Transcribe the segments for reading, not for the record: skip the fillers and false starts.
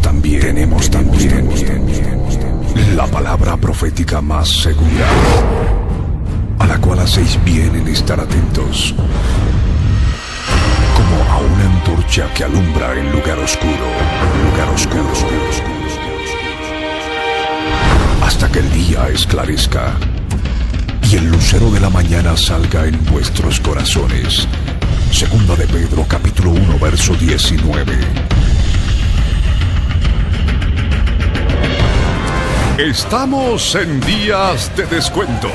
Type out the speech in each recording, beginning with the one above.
tenemos también la palabra profética más segura, a la cual hacéis bien en estar atentos, como a una antorcha que alumbra en lugar oscuro, hasta que el día esclarezca y el lucero de la mañana salga en vuestros corazones. Segunda de Pedro, capítulo 1, verso 19. Estamos en días de descuento,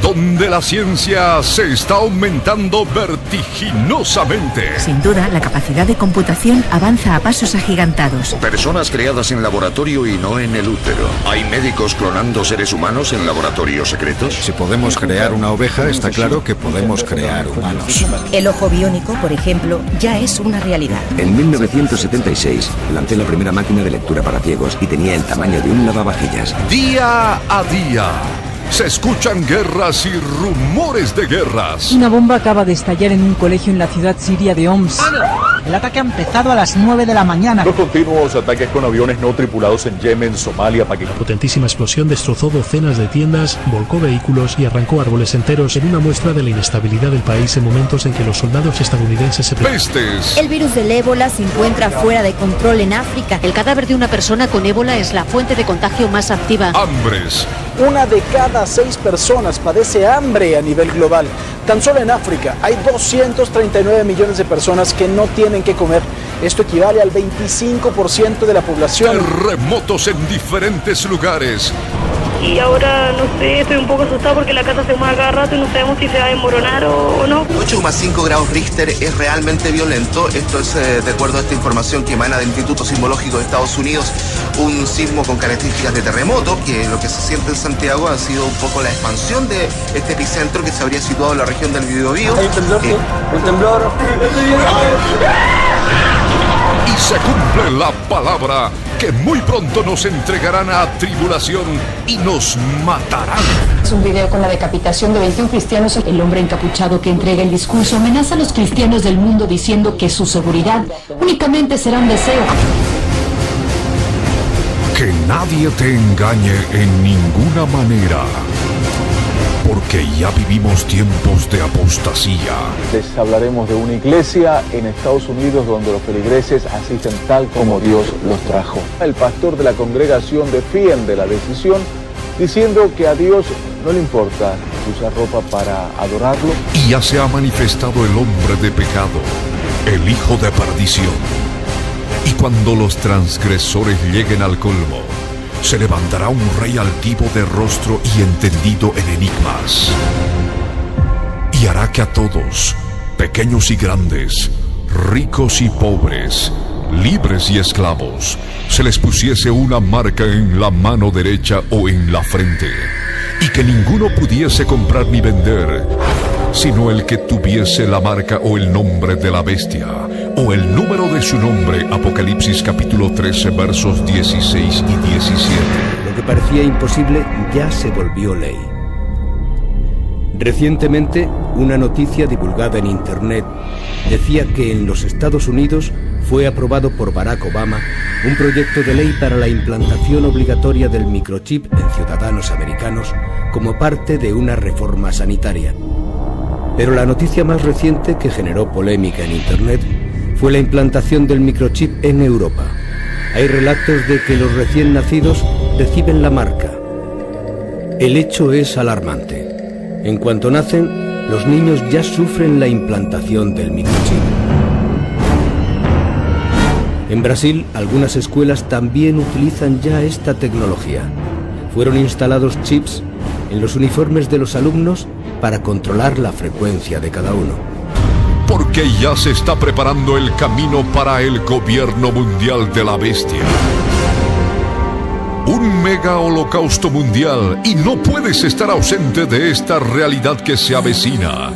donde la ciencia se está aumentando vertiginosamente. Sin duda, la capacidad de computación avanza a pasos agigantados. Personas creadas en laboratorio y no en el útero. ¿Hay médicos clonando seres humanos en laboratorios secretos? Si podemos crear una oveja, está claro que podemos crear humanos. El ojo biónico, por ejemplo, ya es una realidad. En 1976 lancé la primera máquina de lectura para ciegos y tenía el tamaño de un lavavajillas. Día a día se escuchan guerras y rumores de guerras. Una bomba acaba de estallar en un colegio en la ciudad siria de Homs. El ataque ha empezado a las 9 de la mañana. Los continuos ataques con aviones no tripulados en Yemen, Somalia, Pakistán. La potentísima explosión destrozó docenas de tiendas, volcó vehículos y arrancó árboles enteros en una muestra de la inestabilidad del país en momentos en que los soldados estadounidenses se pestes. El virus del ébola se encuentra fuera de control en África. El cadáver de una persona con ébola es la fuente de contagio más activa. Hambres. 1 de cada 6 personas padece hambre a nivel global. Tan solo en África hay 239 millones de personas que no tienen que comer. Esto equivale al 25% de la población. Terremotos en diferentes lugares. Y ahora, no sé, estoy un poco asustado porque la casa se mueve cada rato y no sabemos si se va a desmoronar o no. 8,5 grados Richter es realmente violento. Esto es de acuerdo a esta información que emana del Instituto Sismológico de Estados Unidos. Un sismo con características de terremoto, que lo que se siente en Santiago ha sido un poco la expansión de este epicentro que se habría situado en la región del Biobío. Hay un temblor, un temblor. Y se cumple la palabra que muy pronto nos entregarán a tribulación y nos matarán. Es un video con la decapitación de 21 cristianos. El hombre encapuchado que entrega el discurso amenaza a los cristianos del mundo diciendo que su seguridad únicamente será un deseo. Que nadie te engañe en ninguna manera, porque ya vivimos tiempos de apostasía. Les hablaremos de una iglesia en Estados Unidos donde los feligreses asisten tal como Dios los trajo. El pastor de la congregación defiende la decisión diciendo que a Dios no le importa usar ropa para adorarlo. Y ya se ha manifestado el hombre de pecado, el hijo de perdición. Y cuando los transgresores lleguen al colmo, se levantará un rey altivo de rostro y entendido en enigmas. Y hará que a todos, pequeños y grandes, ricos y pobres, libres y esclavos, se les pusiese una marca en la mano derecha o en la frente, y que ninguno pudiese comprar ni vender, sino el que tuviese la marca o el nombre de la bestia, o el número de su nombre. Apocalipsis capítulo 13, versos 16 y 17. Lo que parecía imposible ya se volvió ley. Recientemente, una noticia divulgada en Internet decía que en los Estados Unidos fue aprobado por Barack Obama un proyecto de ley para la implantación obligatoria del microchip en ciudadanos americanos como parte de una reforma sanitaria. Pero la noticia más reciente que generó polémica en Internet fue la implantación del microchip en Europa. Hay relatos de que los recién nacidos reciben la marca. El hecho es alarmante. En cuanto nacen, los niños ya sufren la implantación del microchip. En Brasil, algunas escuelas también utilizan ya esta tecnología. Fueron instalados chips en los uniformes de los alumnos para controlar la frecuencia de cada uno. Porque ya se está preparando el camino para el gobierno mundial de la bestia. Un mega holocausto mundial, y no puedes estar ausente de esta realidad que se avecina.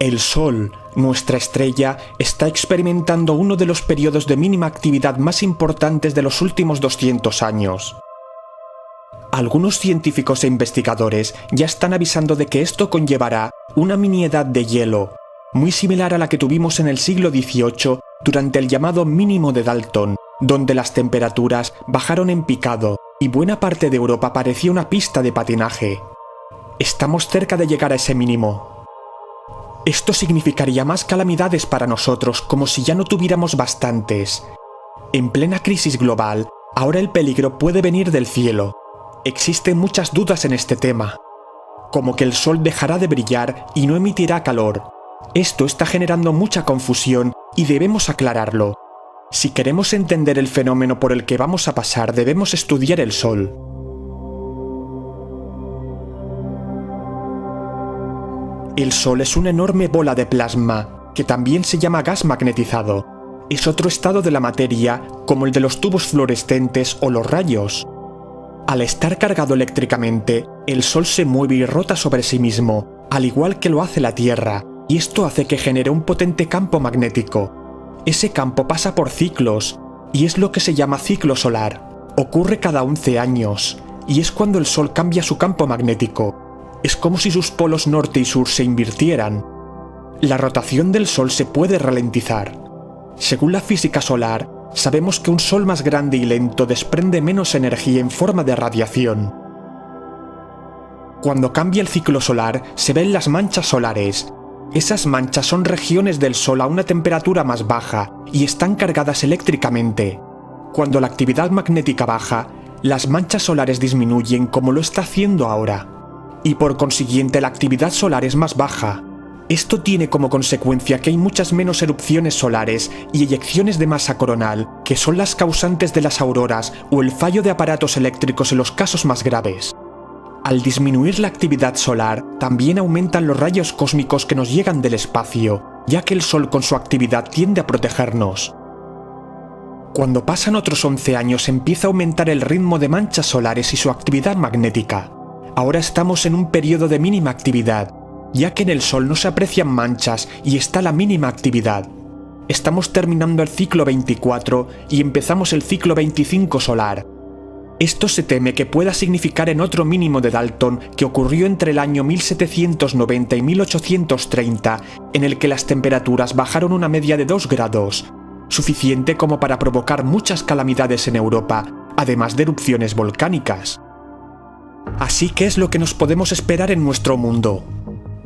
El Sol, nuestra estrella, está experimentando uno de los periodos de mínima actividad más importantes de los últimos 200 años. Algunos científicos e investigadores ya están avisando de que esto conllevará una mini edad de hielo, muy similar a la que tuvimos en el siglo XVIII durante el llamado mínimo de Dalton, donde las temperaturas bajaron en picado y buena parte de Europa parecía una pista de patinaje. Estamos cerca de llegar a ese mínimo. Esto significaría más calamidades para nosotros, como si ya no tuviéramos bastantes. En plena crisis global, ahora el peligro puede venir del cielo. Existen muchas dudas en este tema, como que el Sol dejará de brillar y no emitirá calor. Esto está generando mucha confusión y debemos aclararlo. Si queremos entender el fenómeno por el que vamos a pasar, debemos estudiar el Sol. El Sol es una enorme bola de plasma, que también se llama gas magnetizado. Es otro estado de la materia, como el de los tubos fluorescentes o los rayos. Al estar cargado eléctricamente, el Sol se mueve y rota sobre sí mismo, al igual que lo hace la Tierra, y esto hace que genere un potente campo magnético. Ese campo pasa por ciclos, y es lo que se llama ciclo solar. Ocurre cada 11 años, y es cuando el Sol cambia su campo magnético. Es como si sus polos norte y sur se invirtieran. La rotación del Sol se puede ralentizar. Según la física solar, sabemos que un Sol más grande y lento desprende menos energía en forma de radiación. Cuando cambia el ciclo solar, se ven las manchas solares. Esas manchas son regiones del Sol a una temperatura más baja y están cargadas eléctricamente. Cuando la actividad magnética baja, las manchas solares disminuyen como lo está haciendo ahora. Y por consiguiente la actividad solar es más baja. Esto tiene como consecuencia que hay muchas menos erupciones solares y eyecciones de masa coronal, que son las causantes de las auroras o el fallo de aparatos eléctricos en los casos más graves. Al disminuir la actividad solar, también aumentan los rayos cósmicos que nos llegan del espacio, ya que el Sol con su actividad tiende a protegernos. Cuando pasan otros 11 años empieza a aumentar el ritmo de manchas solares y su actividad magnética. Ahora estamos en un periodo de mínima actividad, ya que en el Sol no se aprecian manchas y está la mínima actividad. Estamos terminando el ciclo 24 y empezamos el ciclo 25 solar. Esto se teme que pueda significar en otro mínimo de Dalton que ocurrió entre el año 1790 y 1830, en el que las temperaturas bajaron una media de 2 grados, suficiente como para provocar muchas calamidades en Europa, además de erupciones volcánicas. Así que es lo que nos podemos esperar en nuestro mundo.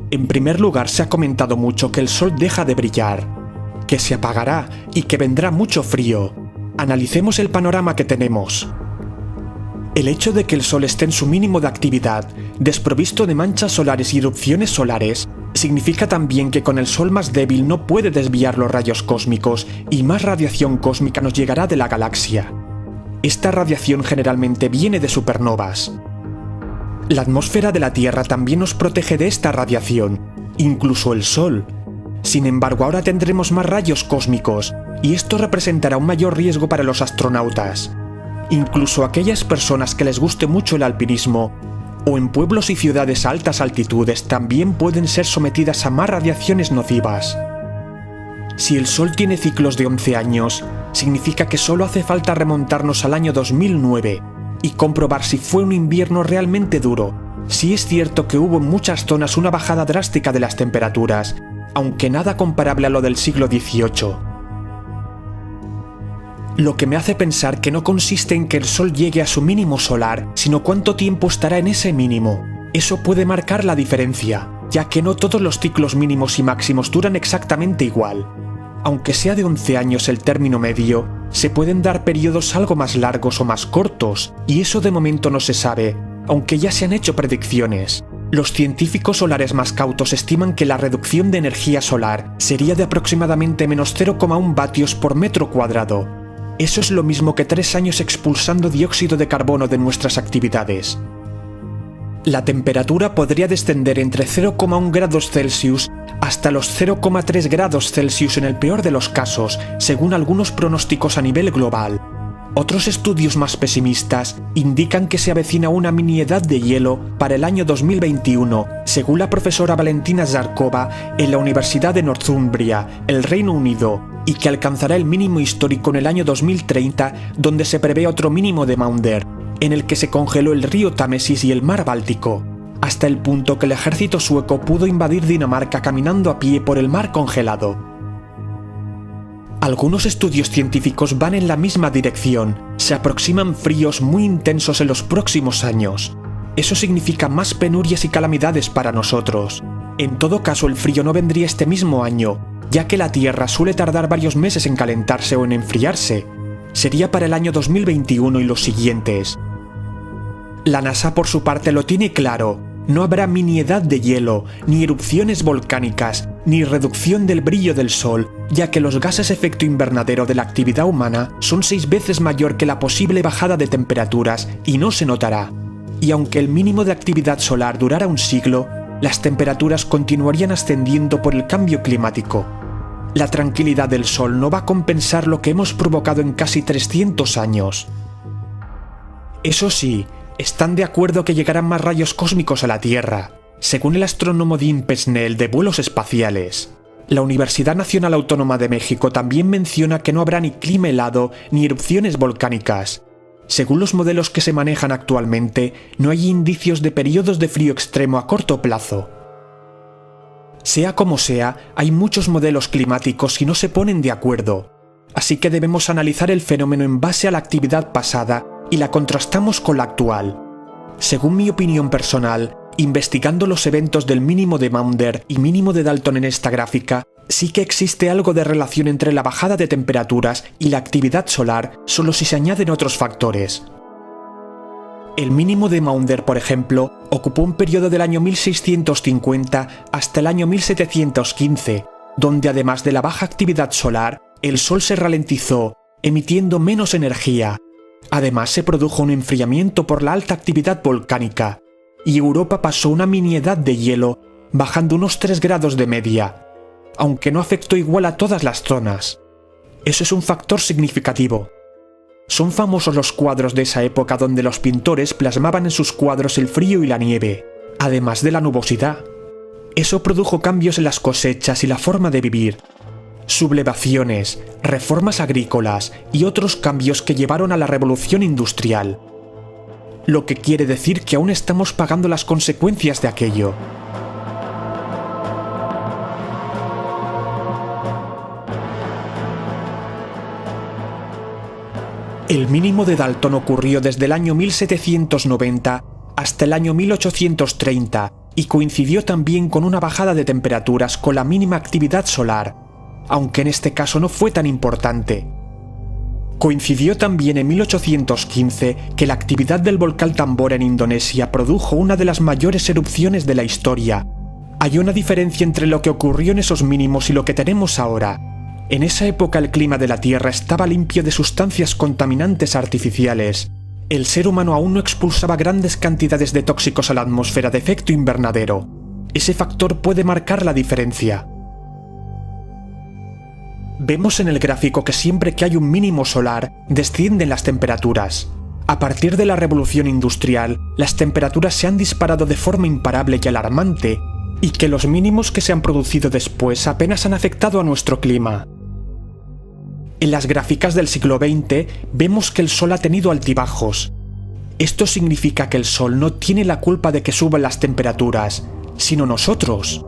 En primer lugar, se ha comentado mucho que el Sol deja de brillar, que se apagará y que vendrá mucho frío. Analicemos el panorama que tenemos. El hecho de que el Sol esté en su mínimo de actividad, desprovisto de manchas solares y erupciones solares, significa también que con el Sol más débil no puede desviar los rayos cósmicos y más radiación cósmica nos llegará de la galaxia. Esta radiación generalmente viene de supernovas. La atmósfera de la Tierra también nos protege de esta radiación, incluso el Sol. Sin embargo, ahora tendremos más rayos cósmicos, y esto representará un mayor riesgo para los astronautas. Incluso aquellas personas que les guste mucho el alpinismo, o en pueblos y ciudades a altas altitudes, también pueden ser sometidas a más radiaciones nocivas. Si el Sol tiene ciclos de 11 años, significa que solo hace falta remontarnos al año 2009, y comprobar si fue un invierno realmente duro. Sí es cierto que hubo en muchas zonas una bajada drástica de las temperaturas, aunque nada comparable a lo del siglo XVIII. Lo que me hace pensar que no consiste en que el Sol llegue a su mínimo solar, sino cuánto tiempo estará en ese mínimo. Eso puede marcar la diferencia, ya que no todos los ciclos mínimos y máximos duran exactamente igual. Aunque sea de 11 años el término medio, se pueden dar periodos algo más largos o más cortos, y eso de momento no se sabe, aunque ya se han hecho predicciones. Los científicos solares más cautos estiman que la reducción de energía solar sería de aproximadamente menos 0,1 vatios por metro cuadrado. Eso es lo mismo que 3 años expulsando dióxido de carbono de nuestras actividades. La temperatura podría descender entre 0,1 grados Celsius hasta los 0,3 grados Celsius en el peor de los casos, según algunos pronósticos a nivel global. Otros estudios más pesimistas indican que se avecina una mini edad de hielo para el año 2021, según la profesora Valentina Zarkova en la Universidad de Northumbria, el Reino Unido, y que alcanzará el mínimo histórico en el año 2030, donde se prevé otro mínimo de Maunder, en el que se congeló el río Támesis y el mar Báltico, hasta el punto que el ejército sueco pudo invadir Dinamarca caminando a pie por el mar congelado. Algunos estudios científicos van en la misma dirección. Se aproximan fríos muy intensos en los próximos años. Eso significa más penurias y calamidades para nosotros. En todo caso, el frío no vendría este mismo año, ya que la Tierra suele tardar varios meses en calentarse o en enfriarse. Sería para el año 2021 y los siguientes. La NASA, por su parte, lo tiene claro. No habrá mini edad de hielo, ni erupciones volcánicas, ni reducción del brillo del Sol, ya que los gases efecto invernadero de la actividad humana son 6 veces mayor que la posible bajada de temperaturas y no se notará. Y aunque el mínimo de actividad solar durara un siglo, las temperaturas continuarían ascendiendo por el cambio climático. La tranquilidad del Sol no va a compensar lo que hemos provocado en casi 300 años. Eso sí, están de acuerdo que llegarán más rayos cósmicos a la Tierra, según el astrónomo Dean Pesnel de Vuelos Espaciales. La Universidad Nacional Autónoma de México también menciona que no habrá ni clima helado ni erupciones volcánicas. Según los modelos que se manejan actualmente, no hay indicios de periodos de frío extremo a corto plazo. Sea como sea, hay muchos modelos climáticos y no se ponen de acuerdo. Así que debemos analizar el fenómeno en base a la actividad pasada y la contrastamos con la actual. Según mi opinión personal, investigando los eventos del mínimo de Maunder y mínimo de Dalton en esta gráfica, sí que existe algo de relación entre la bajada de temperaturas y la actividad solar, solo si se añaden otros factores. El mínimo de Maunder, por ejemplo, ocupó un periodo del año 1650 hasta el año 1715, donde además de la baja actividad solar, el Sol se ralentizó, emitiendo menos energía. Además, se produjo un enfriamiento por la alta actividad volcánica, y Europa pasó una mini edad de hielo, bajando unos 3 grados de media, aunque no afectó igual a todas las zonas. Eso es un factor significativo. Son famosos los cuadros de esa época donde los pintores plasmaban en sus cuadros el frío y la nieve, además de la nubosidad. Eso produjo cambios en las cosechas y la forma de vivir, sublevaciones, reformas agrícolas y otros cambios que llevaron a la revolución industrial. Lo que quiere decir que aún estamos pagando las consecuencias de aquello. El mínimo de Dalton ocurrió desde el año 1790 hasta el año 1830 y coincidió también con una bajada de temperaturas con la mínima actividad solar, aunque en este caso no fue tan importante. Coincidió también en 1815 que la actividad del volcán Tambora en Indonesia produjo una de las mayores erupciones de la historia. Hay una diferencia entre lo que ocurrió en esos mínimos y lo que tenemos ahora. En esa época el clima de la Tierra estaba limpio de sustancias contaminantes artificiales. El ser humano aún no expulsaba grandes cantidades de tóxicos a la atmósfera de efecto invernadero. Ese factor puede marcar la diferencia. Vemos en el gráfico que siempre que hay un mínimo solar, descienden las temperaturas. A partir de la revolución industrial, las temperaturas se han disparado de forma imparable y alarmante, y que los mínimos que se han producido después apenas han afectado a nuestro clima. En las gráficas del siglo XX vemos que el Sol ha tenido altibajos. Esto significa que el Sol no tiene la culpa de que suban las temperaturas, sino nosotros.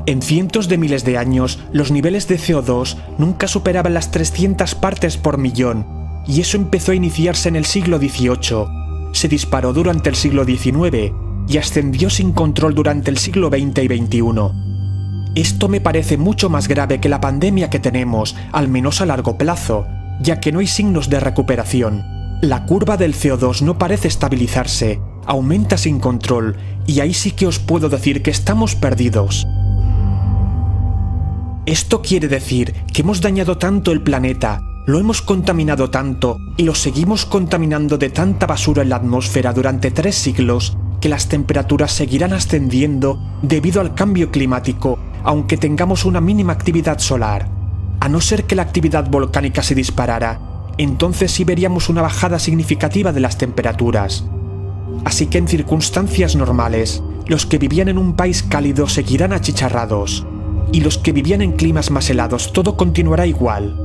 En cientos de miles de años, los niveles de CO2 nunca superaban las 300 partes por millón, y eso empezó a iniciarse en el siglo XVIII. Se disparó durante el siglo XIX y ascendió sin control durante el siglo XX y XXI. Esto me parece mucho más grave que la pandemia que tenemos, al menos a largo plazo, ya que no hay signos de recuperación. La curva del CO2 no parece estabilizarse, aumenta sin control, y ahí sí que os puedo decir que estamos perdidos. Esto quiere decir que hemos dañado tanto el planeta, lo hemos contaminado tanto y lo seguimos contaminando de tanta basura en la atmósfera durante 3 siglos que las temperaturas seguirán ascendiendo debido al cambio climático, aunque tengamos una mínima actividad solar. A no ser que la actividad volcánica se disparara, entonces sí veríamos una bajada significativa de las temperaturas. Así que en circunstancias normales, los que vivían en un país cálido seguirán achicharrados, y los que vivían en climas más helados todo continuará igual.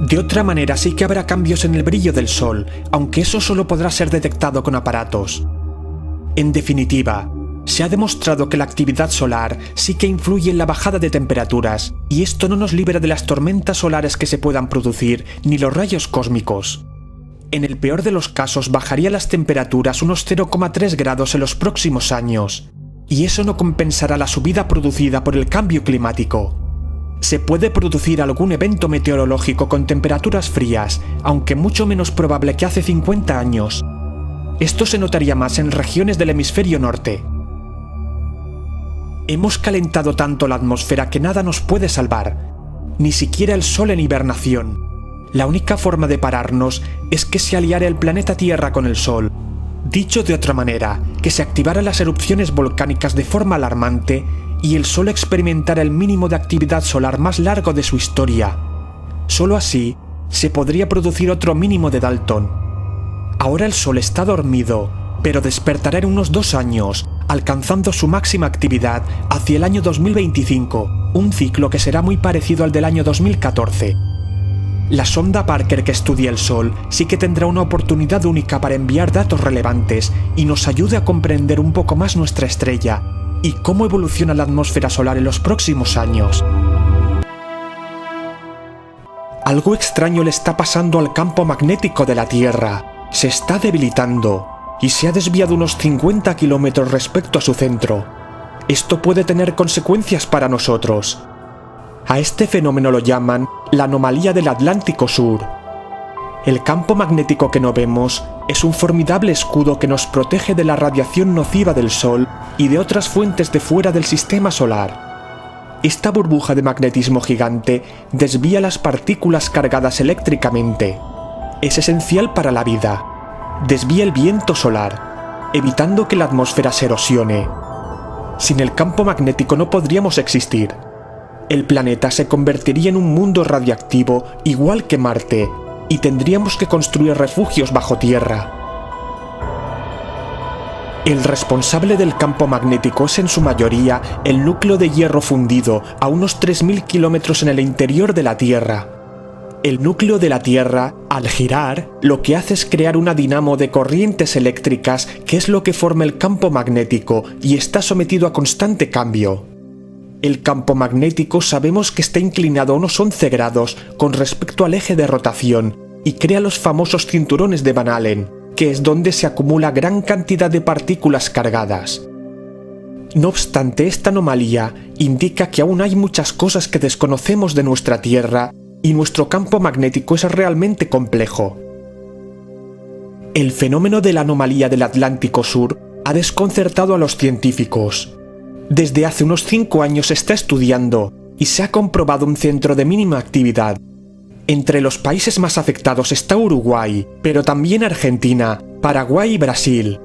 De otra manera sí que habrá cambios en el brillo del Sol, aunque eso solo podrá ser detectado con aparatos. En definitiva, se ha demostrado que la actividad solar sí que influye en la bajada de temperaturas, y esto no nos libra de las tormentas solares que se puedan producir ni los rayos cósmicos. En el peor de los casos bajarían las temperaturas unos 0,3 grados en los próximos años, y eso no compensará la subida producida por el cambio climático. Se puede producir algún evento meteorológico con temperaturas frías, aunque mucho menos probable que hace 50 años. Esto se notaría más en regiones del hemisferio norte. Hemos calentado tanto la atmósfera que nada nos puede salvar, ni siquiera el Sol en hibernación. La única forma de pararnos es que se aliara el planeta Tierra con el Sol. Dicho de otra manera, que se activaran las erupciones volcánicas de forma alarmante y el Sol experimentara el mínimo de actividad solar más largo de su historia. Solo así se podría producir otro mínimo de Dalton. Ahora el Sol está dormido, pero despertará en unos 2 años, alcanzando su máxima actividad hacia el año 2025, un ciclo que será muy parecido al del año 2014. La sonda Parker que estudia el Sol sí que tendrá una oportunidad única para enviar datos relevantes y nos ayude a comprender un poco más nuestra estrella y cómo evoluciona la atmósfera solar en los próximos años. Algo extraño le está pasando al campo magnético de la Tierra. Se está debilitando y se ha desviado unos 50 kilómetros respecto a su centro. Esto puede tener consecuencias para nosotros. A este fenómeno lo llaman la anomalía del Atlántico Sur. El campo magnético que no vemos es un formidable escudo que nos protege de la radiación nociva del Sol y de otras fuentes de fuera del sistema solar. Esta burbuja de magnetismo gigante desvía las partículas cargadas eléctricamente. Es esencial para la vida. Desvía el viento solar, evitando que la atmósfera se erosione. Sin el campo magnético no podríamos existir. El planeta se convertiría en un mundo radiactivo igual que Marte, y tendríamos que construir refugios bajo tierra. El responsable del campo magnético es en su mayoría el núcleo de hierro fundido a unos 3000 kilómetros en el interior de la Tierra. El núcleo de la Tierra, al girar, lo que hace es crear una dinamo de corrientes eléctricas que es lo que forma el campo magnético y está sometido a constante cambio. El campo magnético sabemos que está inclinado a unos 11 grados con respecto al eje de rotación y crea los famosos cinturones de Van Allen, que es donde se acumula gran cantidad de partículas cargadas. No obstante, esta anomalía indica que aún hay muchas cosas que desconocemos de nuestra Tierra y nuestro campo magnético es realmente complejo. El fenómeno de la anomalía del Atlántico Sur ha desconcertado a los científicos. Desde hace unos 5 años se está estudiando y se ha comprobado un centro de mínima actividad. Entre los países más afectados está Uruguay, pero también Argentina, Paraguay y Brasil.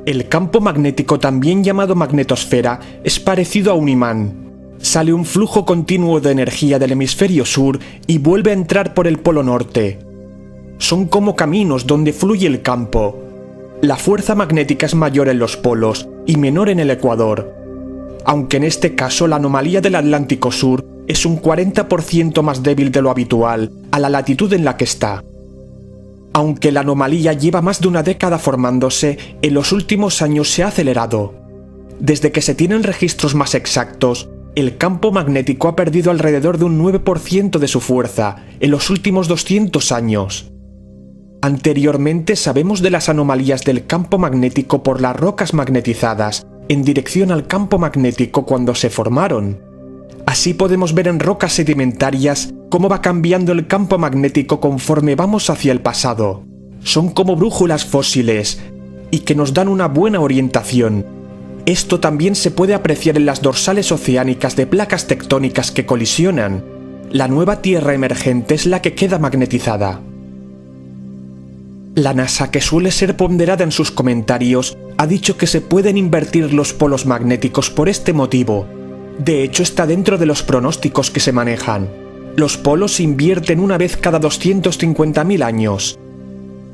El campo magnético, también llamado magnetosfera, es parecido a un imán. Sale un flujo continuo de energía del hemisferio sur y vuelve a entrar por el polo norte. Son como caminos donde fluye el campo. La fuerza magnética es mayor en los polos y menor en el ecuador, aunque en este caso la anomalía del Atlántico Sur es un 40% más débil de lo habitual a la latitud en la que está. Aunque la anomalía lleva más de una década formándose, en los últimos años se ha acelerado. Desde que se tienen registros más exactos, el campo magnético ha perdido alrededor de un 9% de su fuerza en los últimos 200 años. Anteriormente sabemos de las anomalías del campo magnético por las rocas magnetizadas en dirección al campo magnético cuando se formaron. Así podemos ver en rocas sedimentarias cómo va cambiando el campo magnético conforme vamos hacia el pasado. Son como brújulas fósiles y que nos dan una buena orientación. Esto también se puede apreciar en las dorsales oceánicas de placas tectónicas que colisionan. La nueva Tierra emergente es la que queda magnetizada. La NASA, que suele ser ponderada en sus comentarios, ha dicho que se pueden invertir los polos magnéticos por este motivo. De hecho, está dentro de los pronósticos que se manejan. Los polos se invierten una vez cada 250.000 años.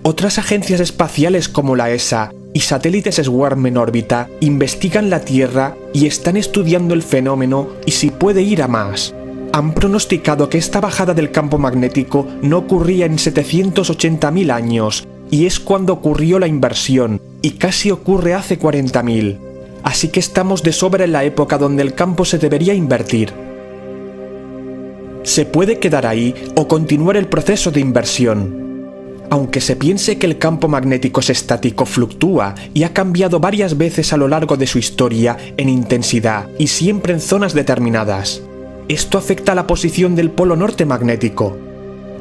Otras agencias espaciales como la ESA y satélites SWARM en órbita investigan la Tierra y están estudiando el fenómeno y si puede ir a más. Han pronosticado que esta bajada del campo magnético no ocurría en 780.000 años, y es cuando ocurrió la inversión, y casi ocurre hace 40.000. Así que estamos de sobra en la época donde el campo se debería invertir. Se puede quedar ahí o continuar el proceso de inversión. Aunque se piense que el campo magnético es estático, fluctúa y ha cambiado varias veces a lo largo de su historia en intensidad y siempre en zonas determinadas. Esto afecta a la posición del polo norte magnético.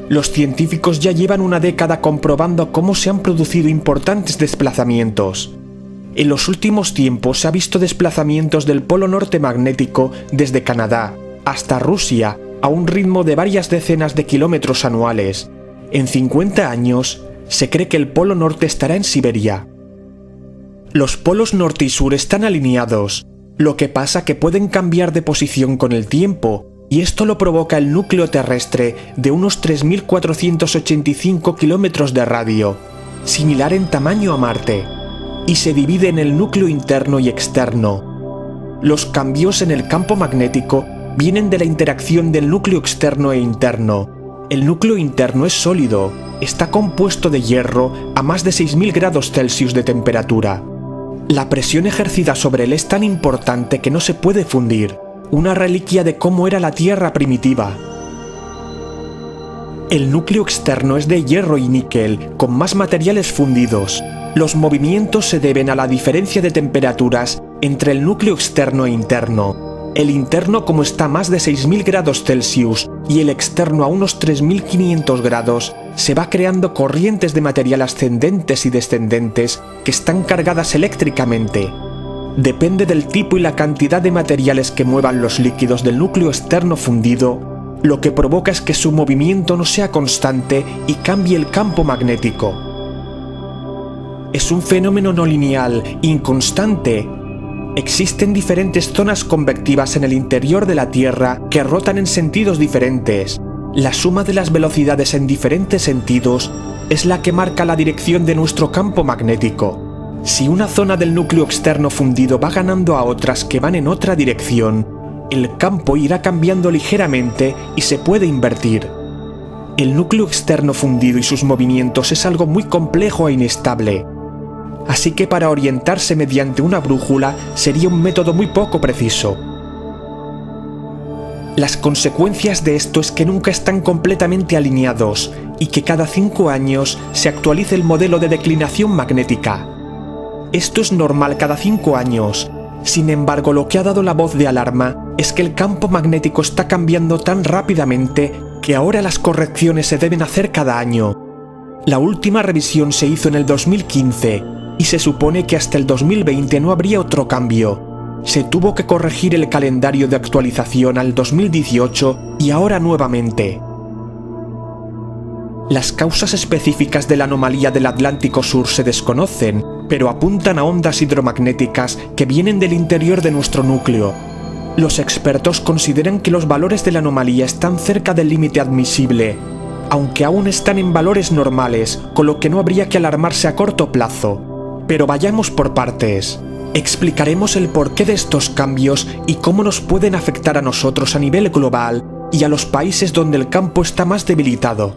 Los científicos ya llevan una década comprobando cómo se han producido importantes desplazamientos. En los últimos tiempos se ha visto desplazamientos del polo norte magnético desde Canadá hasta Rusia a un ritmo de varias decenas de kilómetros anuales. En 50 años, se cree que el polo norte estará en Siberia. Los polos norte y sur están alineados, lo que pasa que pueden cambiar de posición con el tiempo, y esto lo provoca el núcleo terrestre de unos 3.485 kilómetros de radio, similar en tamaño a Marte, y se divide en el núcleo interno y externo. Los cambios en el campo magnético vienen de la interacción del núcleo externo e interno. El núcleo interno es sólido, está compuesto de hierro a más de 6.000 grados Celsius de temperatura. La presión ejercida sobre él es tan importante que no se puede fundir, una reliquia de cómo era la Tierra primitiva. El núcleo externo es de hierro y níquel, con más materiales fundidos. Los movimientos se deben a la diferencia de temperaturas entre el núcleo externo e interno. El interno, como está a más de 6.000 grados Celsius y el externo a unos 3.500 grados, se va creando corrientes de material ascendentes y descendentes que están cargadas eléctricamente. Depende del tipo y la cantidad de materiales que muevan los líquidos del núcleo externo fundido, lo que provoca es que su movimiento no sea constante y cambie el campo magnético. Es un fenómeno no lineal, inconstante. Existen diferentes zonas convectivas en el interior de la Tierra que rotan en sentidos diferentes. La suma de las velocidades en diferentes sentidos es la que marca la dirección de nuestro campo magnético. Si una zona del núcleo externo fundido va ganando a otras que van en otra dirección, el campo irá cambiando ligeramente y se puede invertir. El núcleo externo fundido y sus movimientos es algo muy complejo e inestable. Así que para orientarse mediante una brújula sería un método muy poco preciso. Las consecuencias de esto es que nunca están completamente alineados y que cada 5 años se actualice el modelo de declinación magnética. Esto es normal cada 5 años. Sin embargo, lo que ha dado la voz de alarma es que el campo magnético está cambiando tan rápidamente que ahora las correcciones se deben hacer cada año. La última revisión se hizo en el 2015 y se supone que hasta el 2020 no habría otro cambio. Se tuvo que corregir el calendario de actualización al 2018 y ahora nuevamente. Las causas específicas de la anomalía del Atlántico Sur se desconocen, pero apuntan a ondas hidromagnéticas que vienen del interior de nuestro núcleo. Los expertos consideran que los valores de la anomalía están cerca del límite admisible, aunque aún están en valores normales, con lo que no habría que alarmarse a corto plazo. Pero vayamos por partes. Explicaremos el porqué de estos cambios y cómo nos pueden afectar a nosotros a nivel global y a los países donde el campo está más debilitado.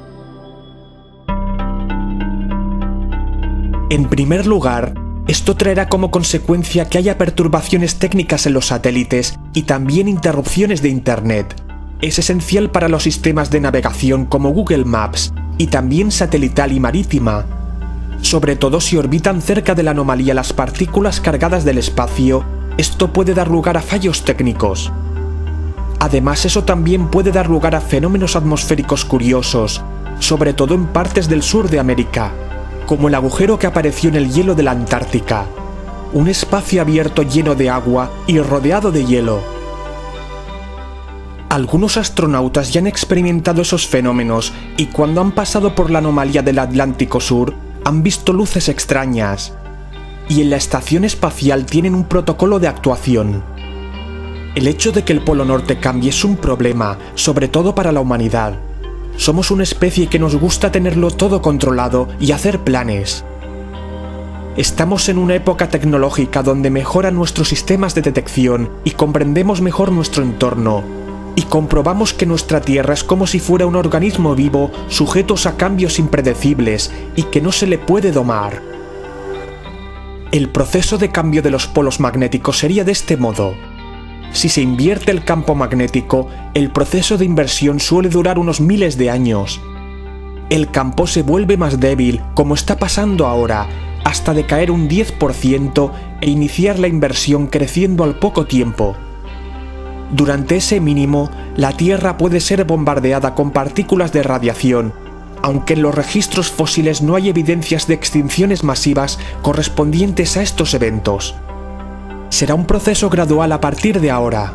En primer lugar, esto traerá como consecuencia que haya perturbaciones técnicas en los satélites y también interrupciones de Internet. Es esencial para los sistemas de navegación como Google Maps y también satelital y marítima. Sobre todo si orbitan cerca de la anomalía las partículas cargadas del espacio, esto puede dar lugar a fallos técnicos. Además, eso también puede dar lugar a fenómenos atmosféricos curiosos, sobre todo en partes del sur de América, como el agujero que apareció en el hielo de la Antártica, un espacio abierto lleno de agua y rodeado de hielo. Algunos astronautas ya han experimentado esos fenómenos y cuando han pasado por la anomalía del Atlántico Sur, han visto luces extrañas, y en la estación espacial tienen un protocolo de actuación. El hecho de que el Polo Norte cambie es un problema, sobre todo para la humanidad. Somos una especie que nos gusta tenerlo todo controlado y hacer planes. Estamos en una época tecnológica donde mejoran nuestros sistemas de detección y comprendemos mejor nuestro entorno. Y comprobamos que nuestra Tierra es como si fuera un organismo vivo, sujetos a cambios impredecibles y que no se le puede domar. El proceso de cambio de los polos magnéticos sería de este modo. Si se invierte el campo magnético, el proceso de inversión suele durar unos miles de años. El campo se vuelve más débil, como está pasando ahora, hasta decaer un 10% e iniciar la inversión creciendo al poco tiempo. Durante ese mínimo, la Tierra puede ser bombardeada con partículas de radiación, aunque en los registros fósiles no hay evidencias de extinciones masivas correspondientes a estos eventos. Será un proceso gradual a partir de ahora.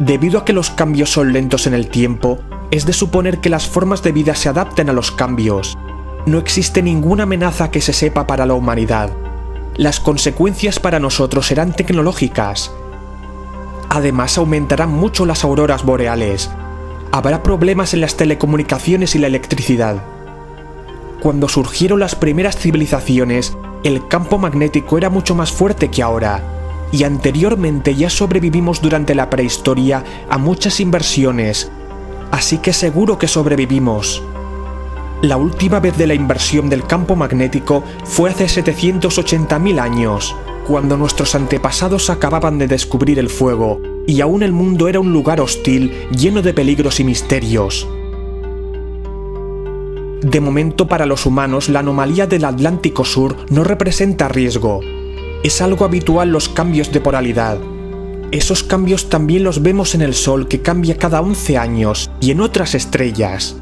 Debido a que los cambios son lentos en el tiempo, es de suponer que las formas de vida se adapten a los cambios. No existe ninguna amenaza que se sepa para la humanidad. Las consecuencias para nosotros serán tecnológicas. Además, aumentarán mucho las auroras boreales. Habrá problemas en las telecomunicaciones y la electricidad. Cuando surgieron las primeras civilizaciones, el campo magnético era mucho más fuerte que ahora, y anteriormente ya sobrevivimos durante la prehistoria a muchas inversiones, así que seguro que sobrevivimos. La última vez de la inversión del campo magnético fue hace 780.000 años, cuando nuestros antepasados acababan de descubrir el fuego, y aún el mundo era un lugar hostil, lleno de peligros y misterios. De momento, para los humanos, la anomalía del Atlántico Sur no representa riesgo. Es algo habitual los cambios de polaridad. Esos cambios también los vemos en el Sol, que cambia cada 11 años, y en otras estrellas.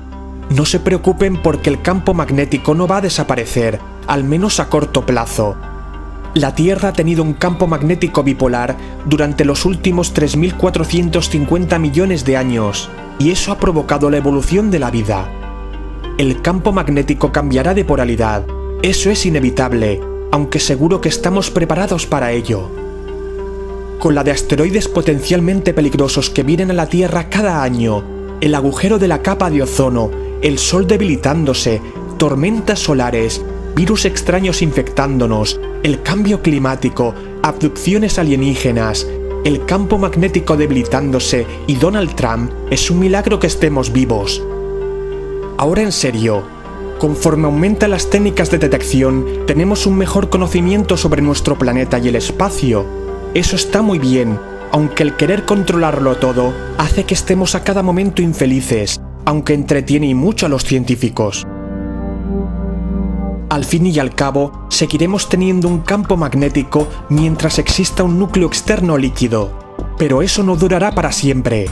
No se preocupen porque el campo magnético no va a desaparecer, al menos a corto plazo. La Tierra ha tenido un campo magnético bipolar durante los últimos 3.450 millones de años, y eso ha provocado la evolución de la vida. El campo magnético cambiará de polaridad, eso es inevitable, aunque seguro que estamos preparados para ello. Con la de asteroides potencialmente peligrosos que vienen a la Tierra cada año, el agujero de la capa de ozono, el Sol debilitándose, tormentas solares, virus extraños infectándonos, el cambio climático, abducciones alienígenas, el campo magnético debilitándose y Donald Trump, es un milagro que estemos vivos. Ahora en serio, conforme aumentan las técnicas de detección, tenemos un mejor conocimiento sobre nuestro planeta y el espacio. Eso está muy bien, aunque el querer controlarlo todo hace que estemos a cada momento infelices, aunque entretiene y mucho a los científicos. Al fin y al cabo, seguiremos teniendo un campo magnético mientras exista un núcleo externo líquido, pero eso no durará para siempre.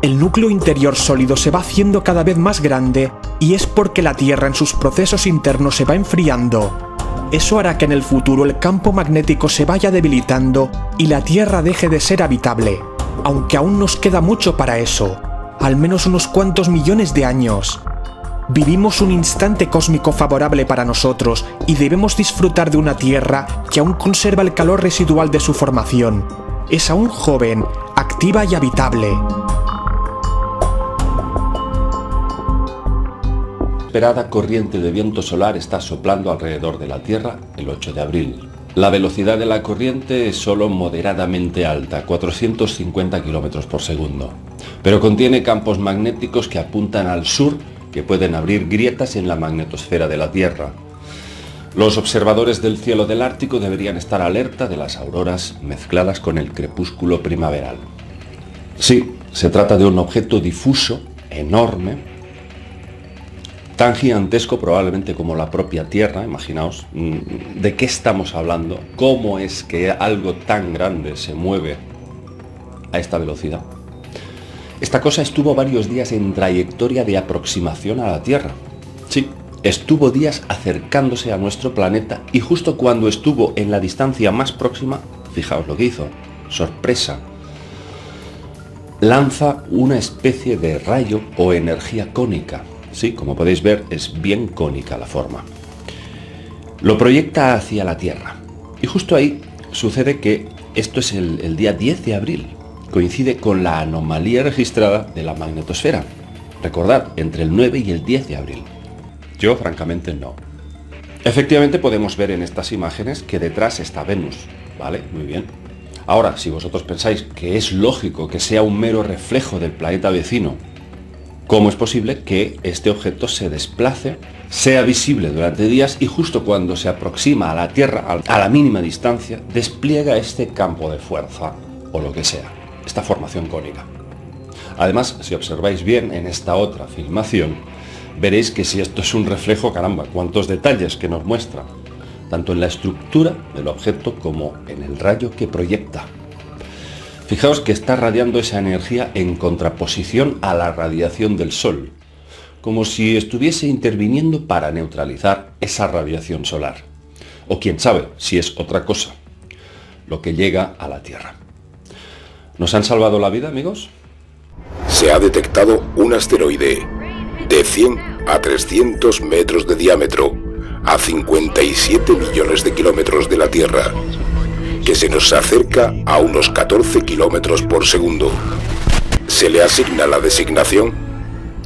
El núcleo interior sólido se va haciendo cada vez más grande y es porque la Tierra en sus procesos internos se va enfriando. Eso hará que en el futuro el campo magnético se vaya debilitando y la Tierra deje de ser habitable, aunque aún nos queda mucho para eso, al menos unos cuantos millones de años. Vivimos un instante cósmico favorable para nosotros y debemos disfrutar de una Tierra que aún conserva el calor residual de su formación. Es aún joven, activa y habitable. Esperada corriente de viento solar está soplando alrededor de la Tierra el 8 de abril. La velocidad de la corriente es solo moderadamente alta, 450 km por segundo, pero contiene campos magnéticos que apuntan al sur, que pueden abrir grietas en la magnetosfera de la Tierra. Los observadores del cielo del Ártico deberían estar alerta de las auroras mezcladas con el crepúsculo primaveral. Sí, se trata de un objeto difuso, enorme, tan gigantesco probablemente como la propia Tierra. Imaginaos de qué estamos hablando, cómo es que algo tan grande se mueve a esta velocidad. Esta cosa estuvo varios días en trayectoria de aproximación a la Tierra. Sí, estuvo días acercándose a nuestro planeta y justo cuando estuvo en la distancia más próxima, fijaos lo que hizo, sorpresa, lanza una especie de rayo o energía cónica. Sí, como podéis ver, es bien cónica la forma. Lo proyecta hacia la Tierra. Y justo ahí sucede que Esto es el día 10 de abril. Coincide con la anomalía registrada de la magnetosfera. Recordad, entre el 9 y el 10 de abril. Yo, francamente, no. Efectivamente, podemos ver en estas imágenes que detrás está Venus. ¿Vale? Muy bien. Ahora, si vosotros pensáis que es lógico que sea un mero reflejo del planeta vecino, ¿cómo es posible que este objeto se desplace, sea visible durante días y justo cuando se aproxima a la Tierra, a la mínima distancia, despliega este campo de fuerza o lo que sea, esta formación cónica? Además, si observáis bien en esta otra filmación, veréis que si esto es un reflejo, caramba, cuántos detalles que nos muestra, tanto en la estructura del objeto como en el rayo que proyecta. Fijaos que está radiando esa energía en contraposición a la radiación del Sol, como si estuviese interviniendo para neutralizar esa radiación solar. O quién sabe si es otra cosa, lo que llega a la Tierra. ¿Nos han salvado la vida, amigos? Se ha detectado un asteroide de 100 a 300 metros de diámetro, a 57 millones de kilómetros de la Tierra, que se nos acerca a unos 14 kilómetros por segundo. Se le asigna la designación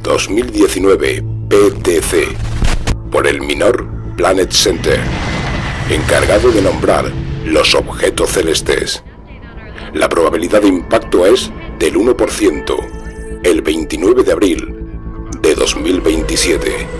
2019 PTC por el Minor Planet Center, encargado de nombrar los objetos celestes. La probabilidad de impacto es del 1%, el 29 de abril de 2027.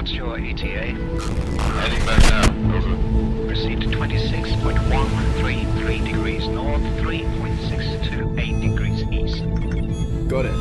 What's your ETA? Heading back now. Over. Proceed to 26.133 degrees north, 3.628 degrees east. Got it.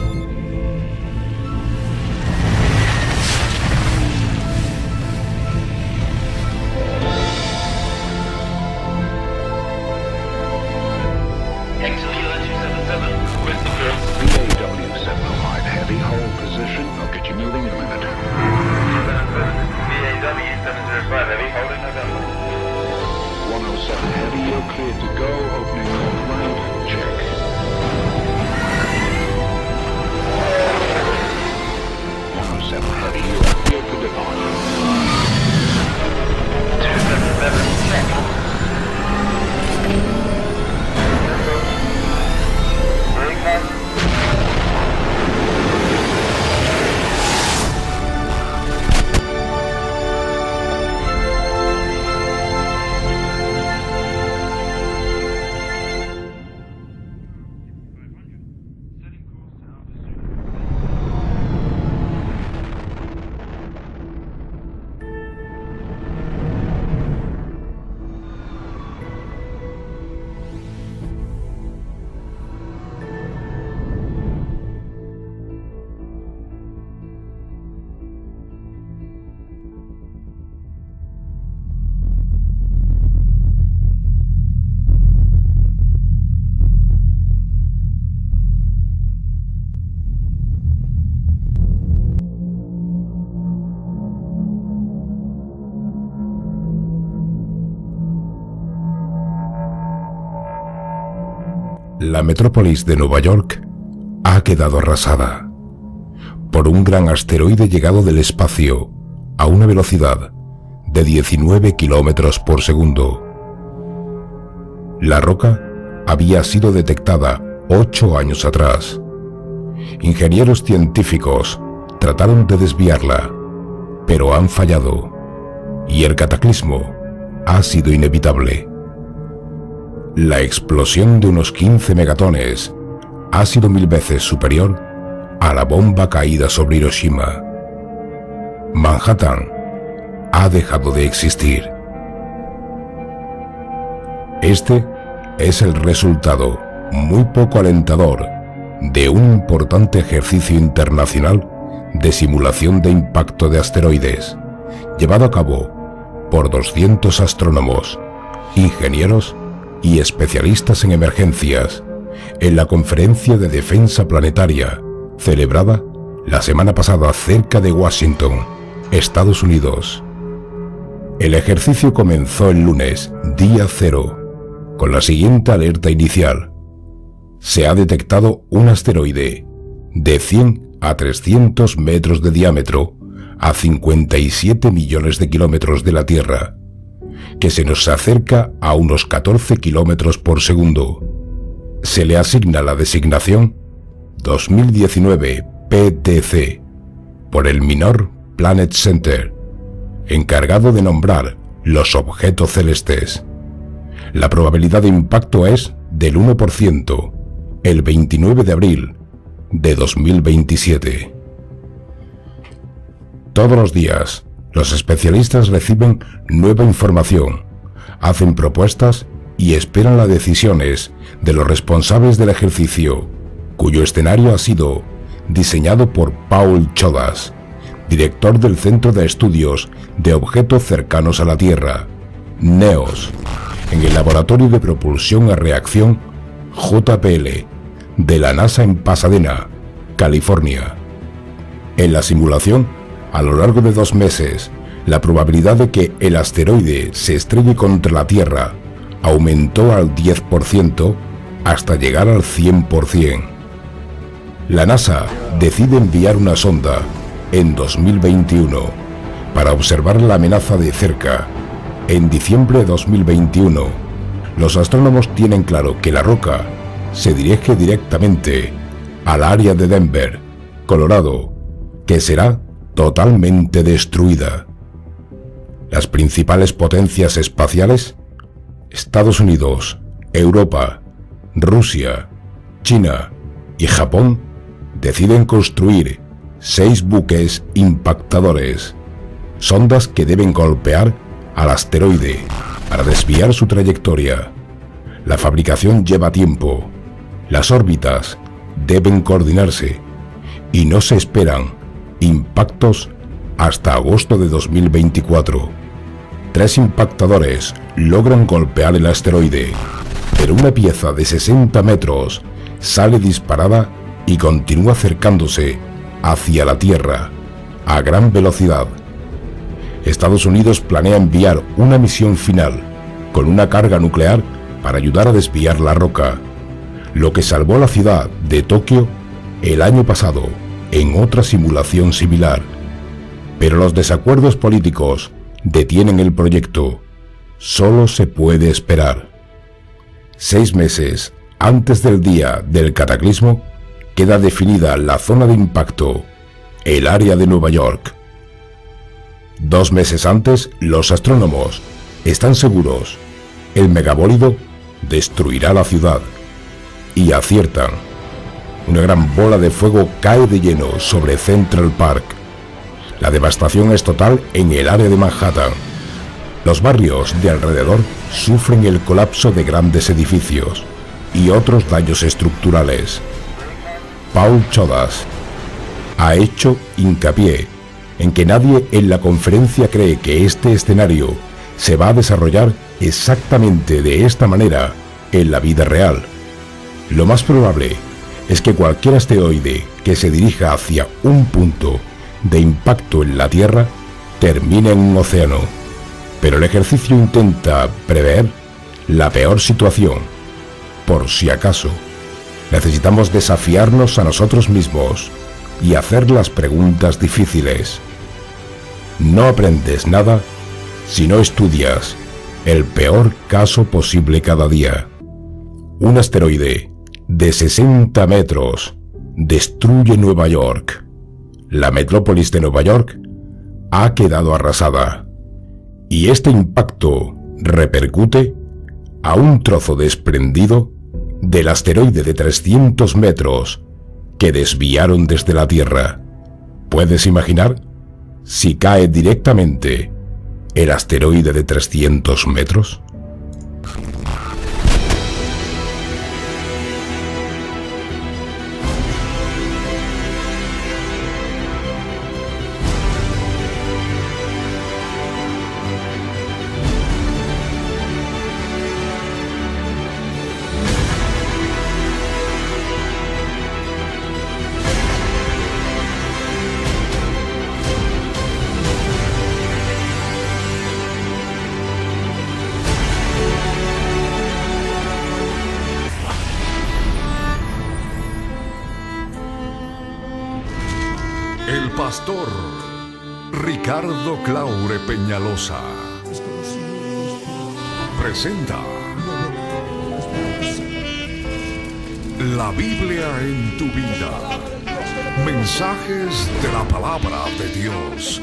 La metrópolis de Nueva York ha quedado arrasada por un gran asteroide llegado del espacio a una velocidad de 19 kilómetros por segundo. La roca había sido detectada 8 años atrás. Ingenieros científicos trataron de desviarla, pero han fallado, y el cataclismo ha sido inevitable. La explosión de unos 15 megatones ha sido 1000 veces superior a la bomba caída sobre Hiroshima. Manhattan ha dejado de existir. Este es el resultado muy poco alentador de un importante ejercicio internacional de simulación de impacto de asteroides, llevado a cabo por 200 astrónomos, ingenieros y especialistas en emergencias en la Conferencia de Defensa Planetaria celebrada la semana pasada cerca de Washington, Estados Unidos. El ejercicio comenzó el lunes, día 0, con la siguiente alerta inicial. Se ha detectado un asteroide de 100 a 300 metros de diámetro a 57 millones de kilómetros de la Tierra, que se nos acerca a unos 14 kilómetros por segundo. Se le asigna la designación 2019 PTC por el Minor Planet Center, encargado de nombrar los objetos celestes. La probabilidad de impacto es del 1%, el 29 de abril de 2027. Todos los días, los especialistas reciben nueva información, hacen propuestas y esperan las decisiones de los responsables del ejercicio, cuyo escenario ha sido diseñado por Paul Chodas, director del Centro de Estudios de Objetos Cercanos a la Tierra, NEOS, en el Laboratorio de Propulsión a Reacción JPL de la NASA en Pasadena, California. En la simulación, a lo largo de 2 meses, la probabilidad de que el asteroide se estrelle contra la Tierra aumentó al 10% hasta llegar al 100%. La NASA decide enviar una sonda en 2021 para observar la amenaza de cerca. En diciembre de 2021, los astrónomos tienen claro que la roca se dirige directamente al área de Denver, Colorado, que será totalmente destruida. Las principales potencias espaciales, Estados Unidos, Europa, Rusia, China y Japón, deciden construir 6 buques impactadores, sondas que deben golpear al asteroide para desviar su trayectoria. La fabricación lleva tiempo, las órbitas deben coordinarse y no se esperan impactos hasta agosto de 2024. 3 impactadores logran golpear el asteroide, pero una pieza de 60 metros sale disparada y continúa acercándose hacia la Tierra a gran velocidad. Estados Unidos planea enviar una misión final con una carga nuclear para ayudar a desviar la roca, lo que salvó a la ciudad de Tokio el año pasado en otra simulación similar. Pero los desacuerdos políticos detienen el proyecto. Solo se puede esperar. 6 meses antes del día del cataclismo, queda definida la zona de impacto, el área de Nueva York. 2 meses antes, los astrónomos están seguros, el megabólido destruirá la ciudad. Y aciertan. Una gran bola de fuego cae de lleno sobre Central Park. La devastación es total en el área de Manhattan. Los barrios de alrededor sufren el colapso de grandes edificios y otros daños estructurales. Paul Chodas ha hecho hincapié en que nadie en la conferencia cree que este escenario se va a desarrollar exactamente de esta manera en la vida real. Lo más probable es que cualquier asteroide que se dirija hacia un punto de impacto en la Tierra termine en un océano, pero el ejercicio intenta prever la peor situación. Por si acaso, necesitamos desafiarnos a nosotros mismos y hacer las preguntas difíciles. No aprendes nada si no estudias el peor caso posible cada día. Un asteroide de 60 metros destruye Nueva York. La metrópolis de Nueva York ha quedado arrasada. Y este impacto repercute a un trozo desprendido del asteroide de 300 metros que desviaron desde la Tierra. ¿Puedes imaginar si cae directamente el asteroide de 300 metros? El pastor Ricardo Claure Peñalosa presenta La Biblia en tu vida. Mensajes de la palabra de Dios.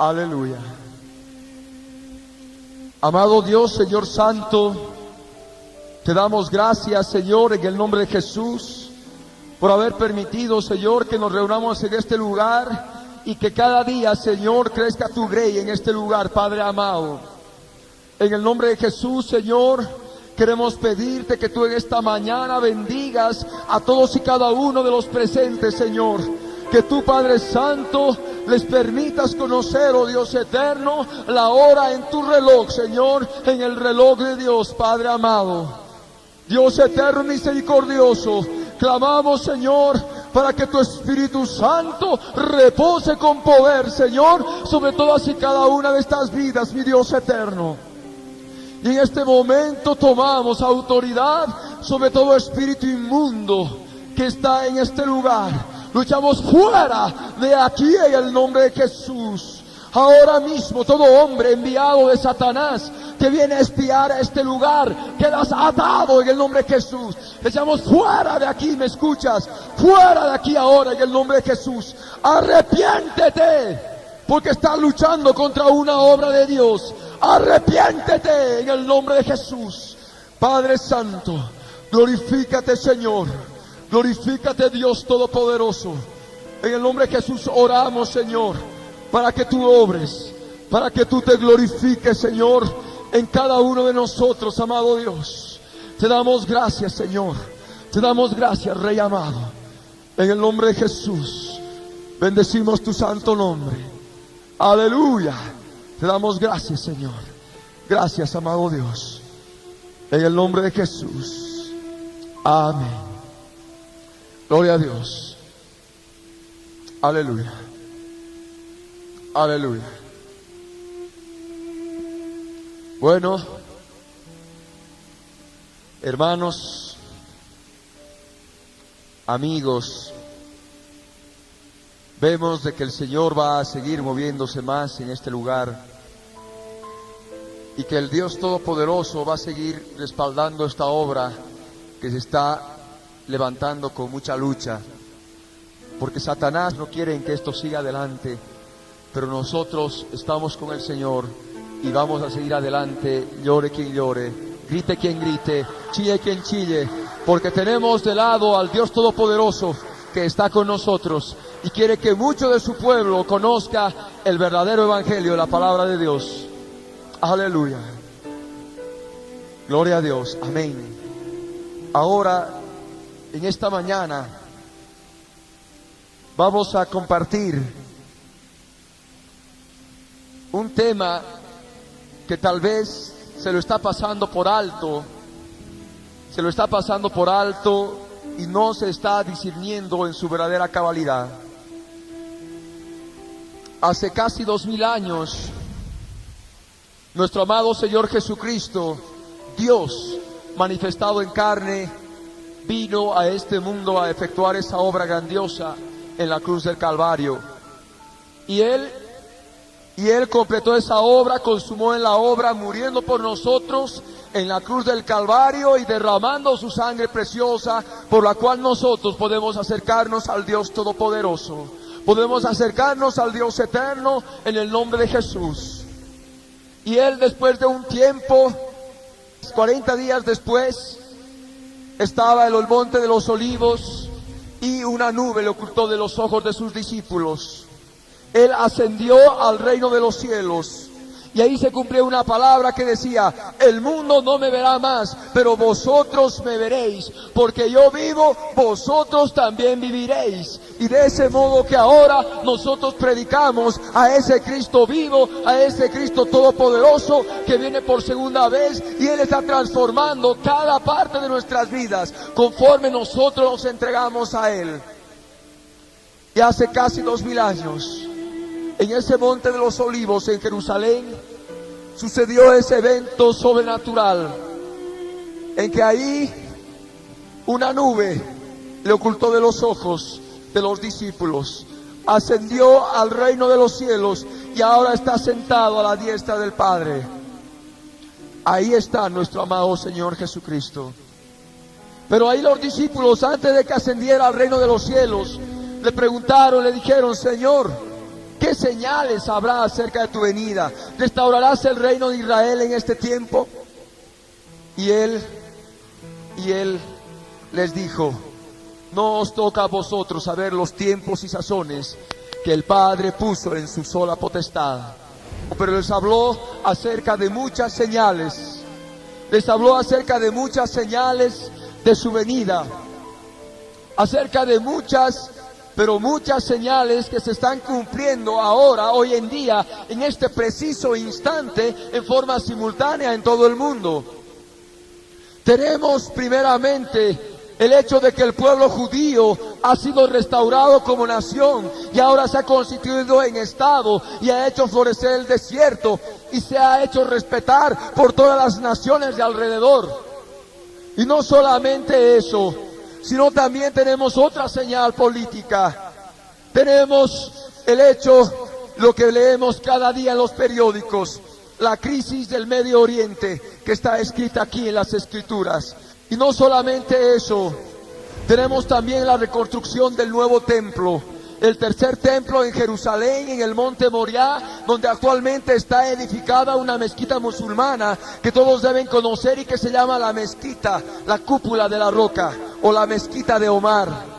Aleluya. Amado Dios, Señor Santo, te damos gracias, Señor, en el nombre de Jesús, por haber permitido, Señor, que nos reunamos en este lugar y que cada día, Señor, crezca tu grey en este lugar, Padre amado. En el nombre de Jesús, Señor, queremos pedirte que tú en esta mañana bendigas a todos y cada uno de los presentes, Señor. Que tú, Padre Santo, les permitas conocer, oh Dios eterno, la hora en tu reloj, Señor, en el reloj de Dios, Padre amado. Dios eterno misericordioso, clamamos, Señor, para que tu Espíritu Santo repose con poder, Señor, sobre todas y cada una de estas vidas, mi Dios eterno. Y en este momento tomamos autoridad sobre todo espíritu inmundo que está en este lugar. Luchamos fuera de aquí en el nombre de Jesús. Ahora mismo todo hombre enviado de Satanás que viene a espiar a este lugar, quedas atado en el nombre de Jesús. Echamos fuera de aquí, ¿me escuchas? Fuera de aquí ahora en el nombre de Jesús. Arrepiéntete, porque estás luchando contra una obra de Dios. Arrepiéntete en el nombre de Jesús. Padre Santo, glorifícate, Señor. Glorifícate, Dios Todopoderoso. En el nombre de Jesús oramos, Señor, para que tú obres, para que tú te glorifiques, Señor, en cada uno de nosotros, amado Dios. Te damos gracias, Señor. Te damos gracias, Rey amado. En el nombre de Jesús, bendecimos tu santo nombre. Aleluya. Te damos gracias, Señor. Gracias, amado Dios. En el nombre de Jesús. Amén. Gloria a Dios. Aleluya. Aleluya. Bueno, hermanos, amigos, vemos de que el Señor va a seguir moviéndose más en este lugar y que el Dios Todopoderoso va a seguir respaldando esta obra que se está levantando con mucha lucha, porque Satanás no quiere que esto siga adelante, pero nosotros estamos con el Señor y vamos a seguir adelante, llore quien llore, grite quien grite, chille quien chille, porque tenemos de lado al Dios Todopoderoso que está con nosotros y quiere que mucho de su pueblo conozca el verdadero evangelio, la palabra de Dios. Aleluya. Gloria a Dios. Amén. Ahora, en esta mañana vamos a compartir un tema que tal vez se lo está pasando por alto, y no se está discerniendo en su verdadera cabalidad. Hace casi 2000 años Nuestro amado Señor Jesucristo, Dios manifestado en carne, vino a este mundo a efectuar esa obra grandiosa en la cruz del Calvario. Y Él completó esa obra, consumó en la obra, muriendo por nosotros en la cruz del Calvario y derramando su sangre preciosa, por la cual nosotros podemos acercarnos al Dios Todopoderoso. Podemos acercarnos al Dios eterno en el nombre de Jesús. Y Él, después de un tiempo, 40 días después, estaba en el monte de los olivos y una nube le ocultó de los ojos de sus discípulos. Él ascendió al reino de los cielos y ahí se cumplió una palabra que decía: el mundo no me verá más, pero vosotros me veréis, porque yo vivo, vosotros también viviréis. Y de ese modo que ahora nosotros predicamos a ese Cristo vivo, a ese Cristo todopoderoso que viene por segunda vez, y Él está transformando cada parte de nuestras vidas conforme nosotros nos entregamos a Él. Y hace casi 2000 años, en ese monte de los olivos en Jerusalén, sucedió ese evento sobrenatural, en que ahí una nube le ocultó de los ojos de los discípulos, ascendió al reino de los cielos y ahora está sentado a la diestra del Padre. Ahí está nuestro amado Señor Jesucristo. Pero ahí los discípulos, antes de que ascendiera al reino de los cielos, le preguntaron, le dijeron: Señor, ¿qué señales habrá acerca de tu venida? ¿Restaurarás el reino de Israel en este tiempo? Y él les dijo: no os toca a vosotros saber los tiempos y sazones que el Padre puso en su sola potestad. Pero les habló acerca de muchas señales. Les habló acerca de muchas señales de su venida. Acerca de muchas señales que se están cumpliendo ahora, hoy en día, en este preciso instante, en forma simultánea en todo el mundo. Tenemos primeramente el hecho de que el pueblo judío ha sido restaurado como nación y ahora se ha constituido en estado y ha hecho florecer el desierto y se ha hecho respetar por todas las naciones de alrededor. Y no solamente eso, sino también tenemos otra señal política. Tenemos el hecho, lo que leemos cada día en los periódicos, la crisis del Medio Oriente, que está escrita aquí en las Escrituras. Y no solamente eso, tenemos también la reconstrucción del nuevo templo, el tercer templo en Jerusalén, en el monte Moriah, donde actualmente está edificada una mezquita musulmana que todos deben conocer y que se llama la mezquita, la cúpula de la roca, o la mezquita de Omar.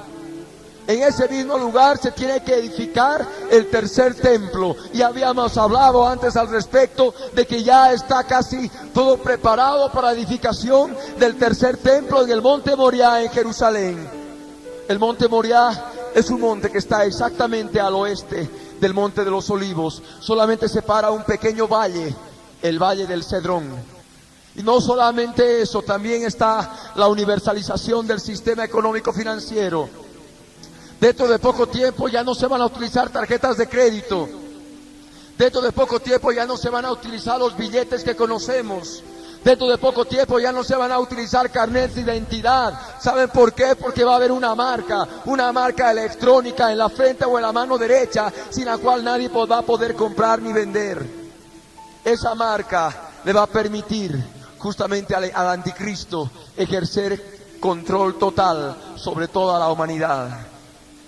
En ese mismo lugar se tiene que edificar el tercer templo. Y habíamos hablado antes al respecto de que ya está casi todo preparado para la edificación del tercer templo en el monte Moriah en Jerusalén. El monte Moriah es un monte que está exactamente al oeste del monte de los olivos. Solamente separa un pequeño valle, el valle del Cedrón. Y no solamente eso, también está la universalización del sistema económico financiero. Dentro de poco tiempo ya no se van a utilizar tarjetas de crédito. Dentro de poco tiempo ya no se van a utilizar los billetes que conocemos. Dentro de poco tiempo ya no se van a utilizar carnets de identidad. ¿Saben por qué? Porque va a haber una marca electrónica en la frente o en la mano derecha, sin la cual nadie va a poder comprar ni vender. Esa marca le va a permitir justamente al anticristo ejercer control total sobre toda la humanidad.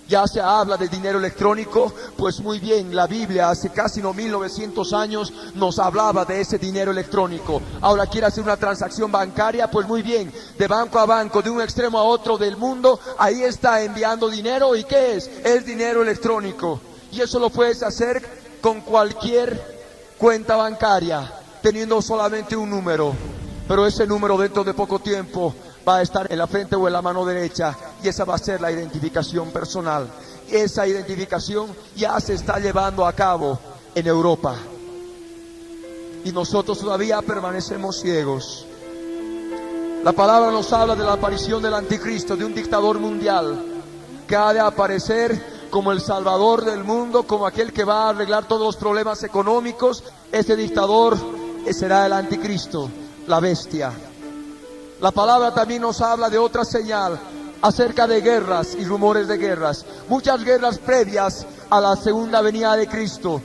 Ya se habla de dinero electrónico, pues muy bien, la Biblia hace casi 1900 años nos hablaba de ese dinero electrónico. Ahora quiere hacer una transacción bancaria, pues muy bien, de banco a banco, de un extremo a otro del mundo, ahí está enviando dinero. ¿Y qué es? Es dinero electrónico. Y eso lo puedes hacer con cualquier cuenta bancaria, teniendo solamente un número. Pero ese número dentro de poco tiempo va a estar en la frente o en la mano derecha, y esa va a ser la identificación personal. Esa identificación ya se está llevando a cabo en Europa. Y nosotros todavía permanecemos ciegos. La palabra nos habla de la aparición del anticristo, de un dictador mundial, que ha de aparecer como el salvador del mundo, como aquel que va a arreglar todos los problemas económicos. Ese dictador será el anticristo, la bestia. La palabra también nos habla de otra señal acerca de guerras y rumores de guerras. Muchas guerras previas a la segunda venida de Cristo.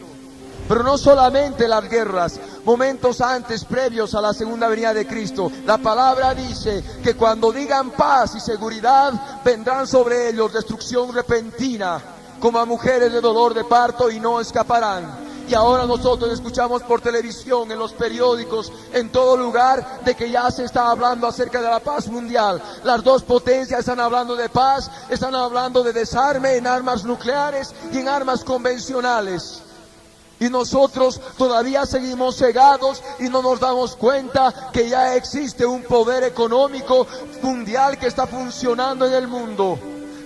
Pero no solamente las guerras, momentos antes, previos a la segunda venida de Cristo. La palabra dice que cuando digan paz y seguridad, vendrán sobre ellos destrucción repentina, como a mujeres de dolor de parto, y no escaparán. Y ahora nosotros escuchamos por televisión, en los periódicos, en todo lugar, de que ya se está hablando acerca de la paz mundial. Las dos potencias están hablando de paz, están hablando de desarme en armas nucleares y en armas convencionales. Y nosotros todavía seguimos cegados y no nos damos cuenta que ya existe un poder económico mundial que está funcionando en el mundo.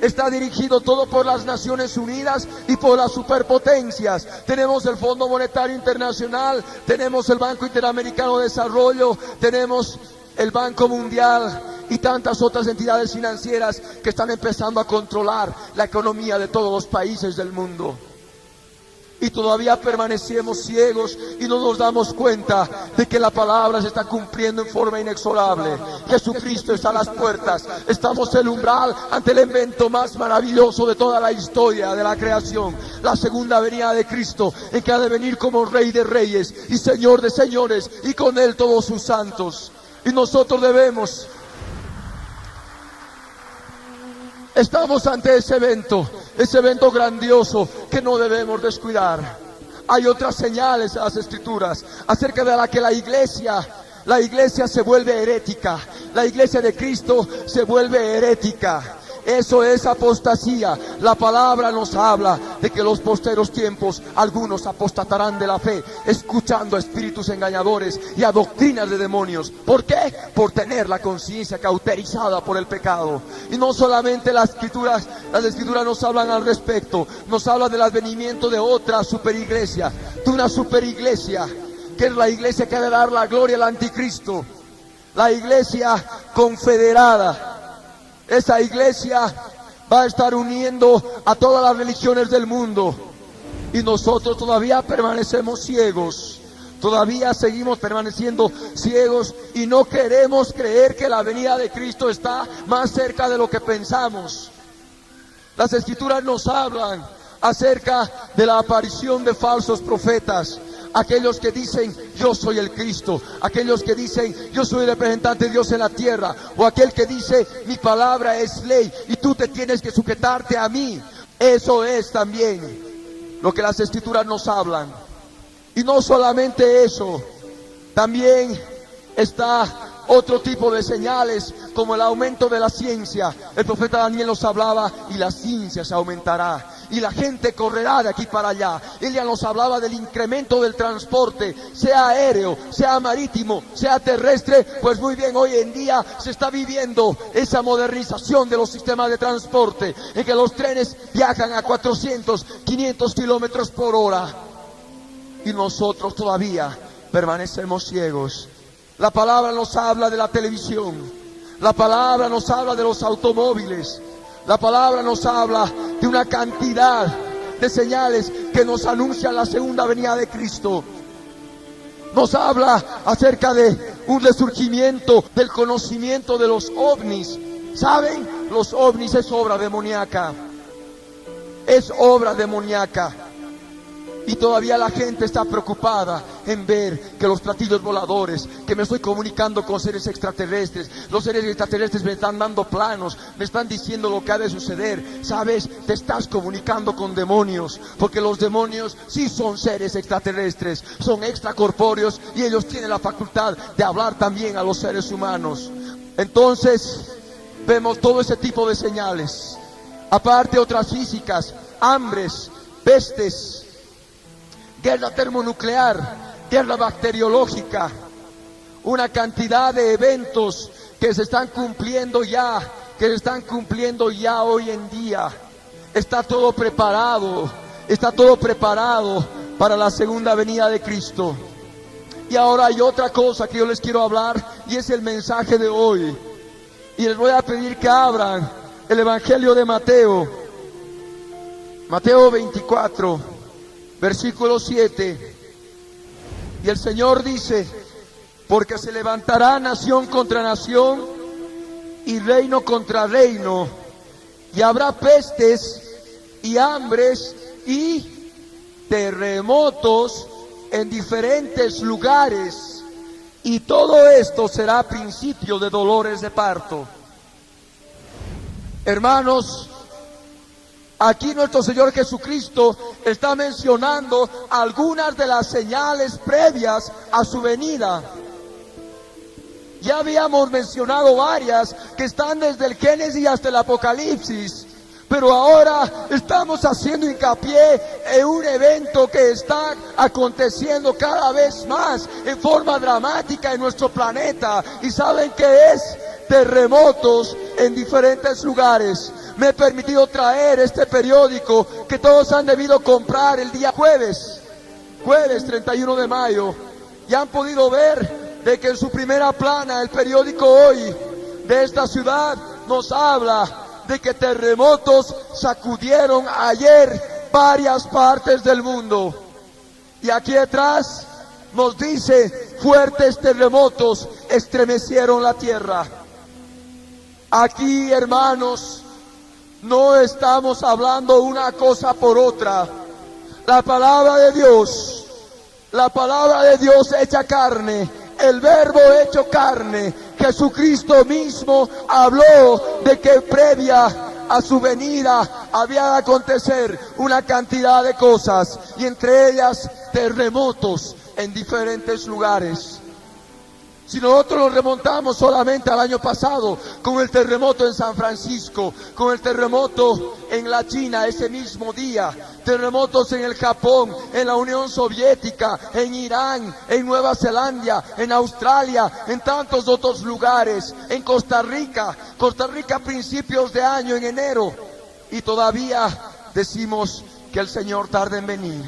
Está dirigido todo por las Naciones Unidas y por las superpotencias. Tenemos el Fondo Monetario Internacional, tenemos el Banco Interamericano de Desarrollo, tenemos el Banco Mundial y tantas otras entidades financieras que están empezando a controlar la economía de todos los países del mundo. Y todavía permanecemos ciegos y no nos damos cuenta de que la palabra se está cumpliendo en forma inexorable. Jesucristo está a las puertas. Estamos en el umbral ante el evento más maravilloso de toda la historia de la creación. La segunda venida de Cristo, en que ha de venir como Rey de Reyes y Señor de Señores, y con Él todos sus santos. Y nosotros estamos ante ese evento grandioso que no debemos descuidar. Hay otras señales en las Escrituras acerca de la que la iglesia se vuelve herética. La iglesia de Cristo se vuelve herética. Eso es apostasía. La palabra nos habla de que en los posteros tiempos algunos apostatarán de la fe, escuchando a espíritus engañadores y a doctrinas de demonios. ¿Por qué? Por tener la conciencia cauterizada por el pecado. Y no solamente las escrituras nos hablan al respecto, nos habla del advenimiento de otra superiglesia, de una superiglesia, que es la iglesia que ha de dar la gloria al anticristo, la iglesia confederada. Esa iglesia va a estar uniendo a todas las religiones del mundo. Y nosotros todavía permanecemos ciegos. Todavía seguimos permaneciendo ciegos y no queremos creer que la venida de Cristo está más cerca de lo que pensamos. Las Escrituras nos hablan acerca de la aparición de falsos profetas. Aquellos que dicen, yo soy el Cristo. Aquellos que dicen, yo soy el representante de Dios en la tierra. O aquel que dice, mi palabra es ley y tú te tienes que sujetarte a mí. Eso es también lo que las Escrituras nos hablan. Y no solamente eso, también está otro tipo de señales, como el aumento de la ciencia. El profeta Daniel nos hablaba, y la ciencia se aumentará, y la gente correrá de aquí para allá. Él ya nos hablaba del incremento del transporte, sea aéreo, sea marítimo, sea terrestre. Pues muy bien, hoy en día se está viviendo esa modernización de los sistemas de transporte, en que los trenes viajan a 400, 500 kilómetros por hora. Y nosotros todavía permanecemos ciegos. La palabra nos habla de la televisión, la palabra nos habla de los automóviles, la palabra nos habla de una cantidad de señales que nos anuncian la segunda venida de Cristo. Nos habla acerca de un resurgimiento del conocimiento de los ovnis. ¿Saben? Los ovnis es obra demoníaca. Es obra demoníaca. Y todavía la gente está preocupada en ver que los platillos voladores, que me estoy comunicando con seres extraterrestres, los seres extraterrestres me están dando planos, me están diciendo lo que ha de suceder. ¿Sabes? Te estás comunicando con demonios, porque los demonios sí son seres extraterrestres, son extracorpóreos y ellos tienen la facultad de hablar también a los seres humanos. Entonces, vemos todo ese tipo de señales. Aparte otras físicas, hambres, pestes, guerra termonuclear, guerra bacteriológica, una cantidad de eventos que se están cumpliendo ya hoy en día. Está todo preparado para la segunda venida de Cristo. Y ahora hay otra cosa que yo les quiero hablar, y es el mensaje de hoy. Y les voy a pedir que abran el Evangelio de Mateo 24, versículo 7, y el Señor dice, porque se levantará nación contra nación y reino contra reino, y habrá pestes y hambres y terremotos en diferentes lugares, y todo esto será principio de dolores de parto. Hermanos, aquí nuestro Señor Jesucristo está mencionando algunas de las señales previas a su venida. Ya habíamos mencionado varias que están desde el Génesis hasta el Apocalipsis, pero ahora estamos haciendo hincapié en un evento que está aconteciendo cada vez más en forma dramática en nuestro planeta. ¿Y saben qué es? Terremotos en diferentes lugares. Me he permitido traer este periódico que todos han debido comprar el día jueves 31 de mayo, y han podido ver de que en su primera plana el periódico Hoy de esta ciudad nos habla de que terremotos sacudieron ayer varias partes del mundo. Y aquí detrás nos dice: fuertes terremotos estremecieron la tierra. Aquí, hermanos, no estamos hablando una cosa por otra. La palabra de Dios hecha carne, el Verbo hecho carne, Jesucristo mismo habló de que previa a su venida había de acontecer una cantidad de cosas, y entre ellas terremotos en diferentes lugares. Si nosotros nos remontamos solamente al año pasado, con el terremoto en San Francisco, con el terremoto en la China ese mismo día, terremotos en el Japón, en la Unión Soviética, en Irán, en Nueva Zelanda, en Australia, en tantos otros lugares, en Costa Rica a principios de año, en enero, y todavía decimos que el Señor tarda en venir.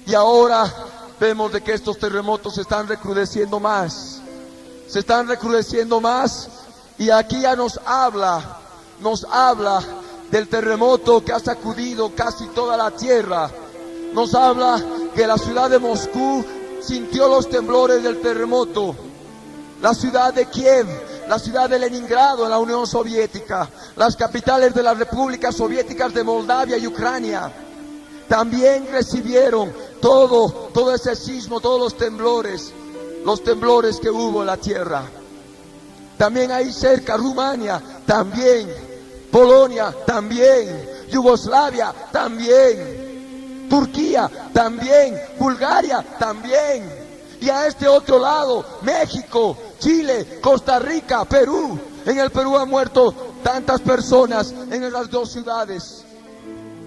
Y ahora vemos de que estos terremotos se están recrudeciendo más, y aquí ya nos habla del terremoto que ha sacudido casi toda la tierra. Nos habla que la ciudad de Moscú sintió los temblores del terremoto, la ciudad de Kiev, la ciudad de Leningrado en la Unión Soviética, las capitales de las repúblicas soviéticas de Moldavia y Ucrania, también recibieron todo ese sismo, todos los temblores que hubo en la tierra. También ahí cerca Rumania, también Polonia, también Yugoslavia, también Turquía, también Bulgaria, también. Y a este otro lado, México, Chile, Costa Rica, Perú. En el Perú han muerto tantas personas en esas dos ciudades.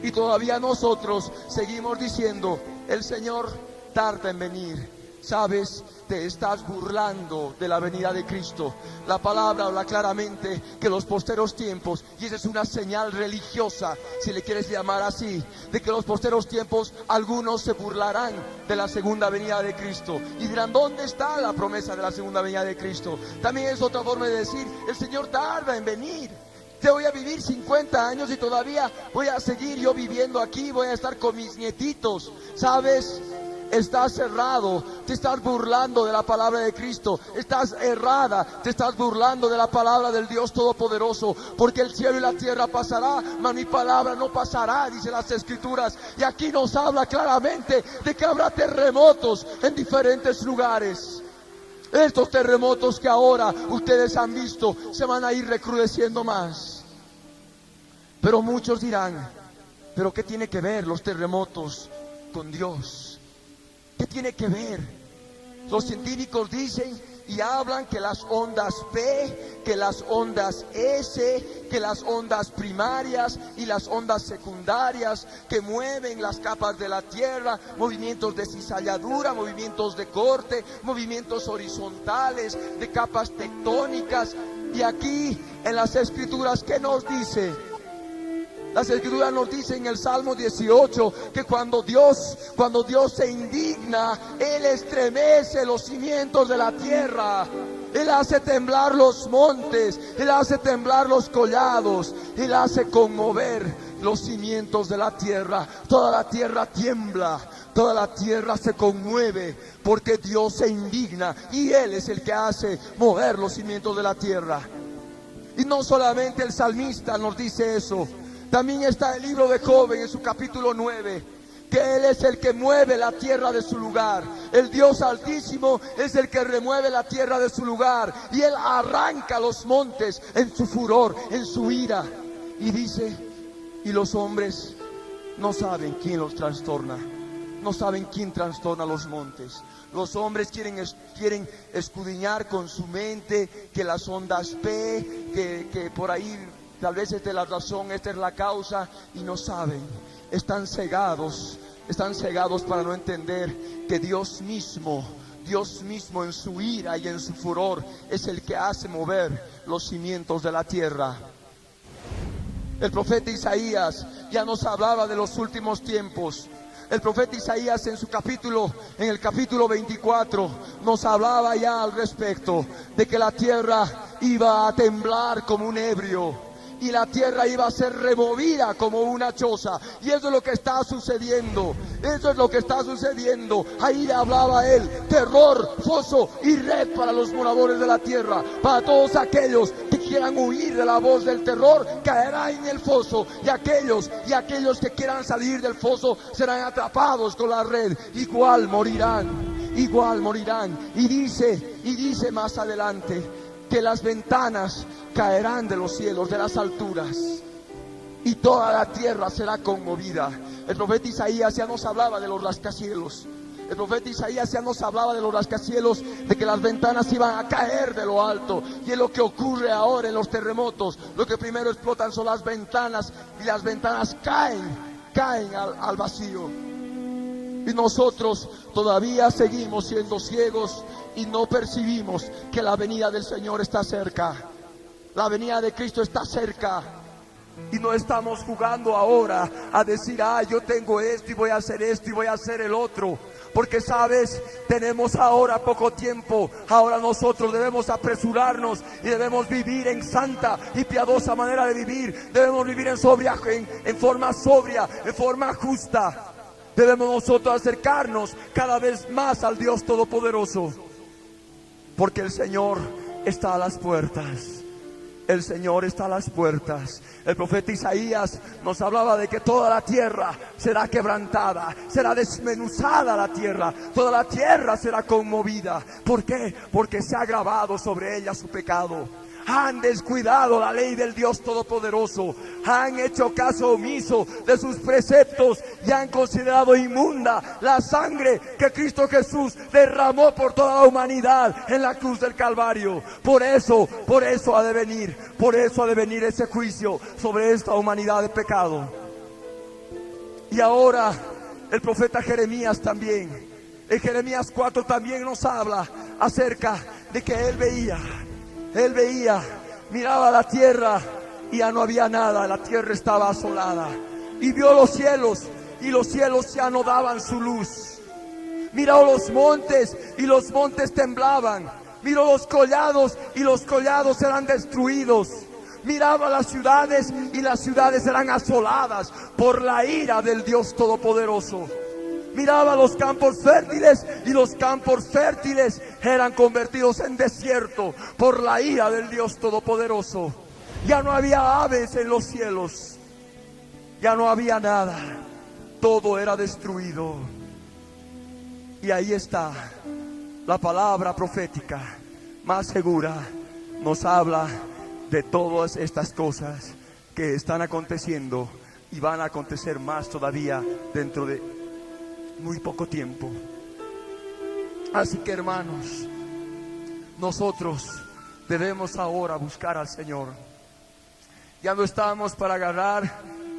Y todavía nosotros seguimos diciendo: el Señor tarda en venir. ¿Sabes? Te estás burlando de la venida de Cristo. La palabra habla claramente que los posteros tiempos, y esa es una señal religiosa, si le quieres llamar así, de que los posteros tiempos algunos se burlarán de la segunda venida de Cristo y dirán: ¿dónde está la promesa de la segunda venida de Cristo? También es otra forma de decir: el Señor tarda en venir. Te voy a vivir 50 años y todavía voy a seguir yo viviendo aquí, voy a estar con mis nietitos. ¿Sabes? Estás errado, te estás burlando de la palabra de Cristo. Estás errada, te estás burlando de la palabra del Dios Todopoderoso. Porque el cielo y la tierra pasará, mas mi palabra no pasará, dice las Escrituras. Y aquí nos habla claramente de que habrá terremotos en diferentes lugares. Estos terremotos que ahora ustedes han visto se van a ir recrudeciendo más. Pero muchos dirán: ¿pero qué tiene que ver los terremotos con Dios? ¿Qué tiene que ver? Los científicos dicen y hablan que las ondas P, que las ondas S, que las ondas primarias y las ondas secundarias que mueven las capas de la tierra, movimientos de cizalladura, movimientos de corte, movimientos horizontales, de capas tectónicas. Y aquí en las Escrituras, ¿qué nos dice? Las Escrituras nos dicen en el Salmo 18 que cuando Dios se indigna, Él estremece los cimientos de la tierra. Él hace temblar los montes, Él hace temblar los collados, Él hace conmover los cimientos de la tierra. Toda la tierra tiembla, toda la tierra se conmueve, porque Dios se indigna y Él es el que hace mover los cimientos de la tierra. Y no solamente el salmista nos dice eso, también está el libro de Job en su capítulo 9, que Él es el que mueve la tierra de su lugar. El Dios Altísimo es el que remueve la tierra de su lugar, y Él arranca los montes en su furor, en su ira. Y dice, y los hombres no saben quién los trastorna, no saben quién trastorna los montes. Los hombres quieren escudriñar con su mente que las ondas P, que por ahí tal vez esta es la razón, esta es la causa, y no saben. Están cegados para no entender que Dios mismo en su ira y en su furor es el que hace mover los cimientos de la tierra. El profeta Isaías ya nos hablaba de los últimos tiempos. El profeta Isaías en el capítulo 24 nos hablaba ya al respecto de que la tierra iba a temblar como un ebrio y la tierra iba a ser removida como una choza. Y eso es lo que está sucediendo. Eso es lo que está sucediendo. Ahí le hablaba él: terror, foso y red para los moradores de la tierra. Para todos aquellos que quieran huir de la voz del terror, caerán en el foso. Y aquellos que quieran salir del foso serán atrapados con la red. Igual morirán. Y dice más adelante que las ventanas caerán de los cielos, de las alturas, y toda la tierra será conmovida. El profeta Isaías ya nos hablaba de los rascacielos. El profeta Isaías ya nos hablaba de los rascacielos, de que las ventanas iban a caer de lo alto. Y es lo que ocurre ahora en los terremotos. Lo que primero explotan son las ventanas, y las ventanas caen al vacío. Y nosotros todavía seguimos siendo ciegos y no percibimos que la venida del Señor está cerca. La venida de Cristo está cerca. Y no estamos jugando ahora a decir: yo tengo esto y voy a hacer esto y voy a hacer el otro. Porque sabes, tenemos ahora poco tiempo. Ahora nosotros debemos apresurarnos y debemos vivir en santa y piadosa manera de vivir. Debemos vivir en forma sobria, en forma justa. Debemos nosotros acercarnos cada vez más al Dios Todopoderoso, porque el Señor está a las puertas. El Señor está a las puertas. El profeta Isaías nos hablaba de que toda la tierra será quebrantada, será desmenuzada la tierra, toda la tierra será conmovida. ¿Por qué? Porque se ha agravado sobre ella su pecado. Han descuidado la ley del Dios Todopoderoso, han hecho caso omiso de sus preceptos y han considerado inmunda la sangre que Cristo Jesús derramó por toda la humanidad en la cruz del Calvario. Por eso ha de venir ese juicio sobre esta humanidad de pecado. Y ahora el profeta Jeremías también, en Jeremías 4 también nos habla acerca de que él veía, miraba la tierra y ya no había nada, la tierra estaba asolada. Y vio los cielos y los cielos ya no daban su luz. Miró los montes y los montes temblaban. Miró los collados y los collados eran destruidos. Miraba las ciudades y las ciudades eran asoladas por la ira del Dios Todopoderoso. Miraba los campos fértiles y los campos fértiles eran convertidos en desierto por la ira del Dios Todopoderoso. Ya no había aves en los cielos, ya no había nada, todo era destruido. Y ahí está la palabra profética más segura, nos habla de todas estas cosas que están aconteciendo y van a acontecer más todavía dentro de muy poco tiempo. Así que, hermanos, nosotros debemos ahora buscar al Señor. Ya no estamos para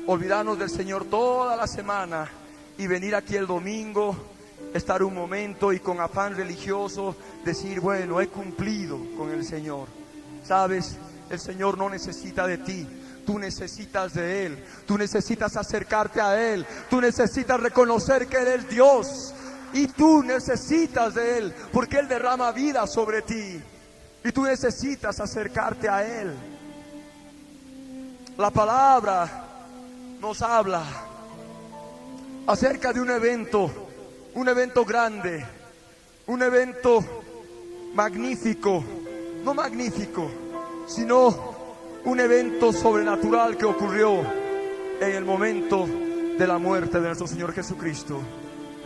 olvidarnos del Señor toda la semana y venir aquí el domingo, estar un momento y con afán religioso decir: bueno, he cumplido con el Señor. Sabes, el Señor no necesita de ti. Tú necesitas de Él, tú necesitas acercarte a Él, tú necesitas reconocer que Él es Dios y tú necesitas de Él porque Él derrama vida sobre ti y tú necesitas acercarte a Él. La palabra nos habla acerca de un evento grande, un evento magnífico, no magnífico, sino un evento sobrenatural que ocurrió en el momento de la muerte de nuestro Señor Jesucristo.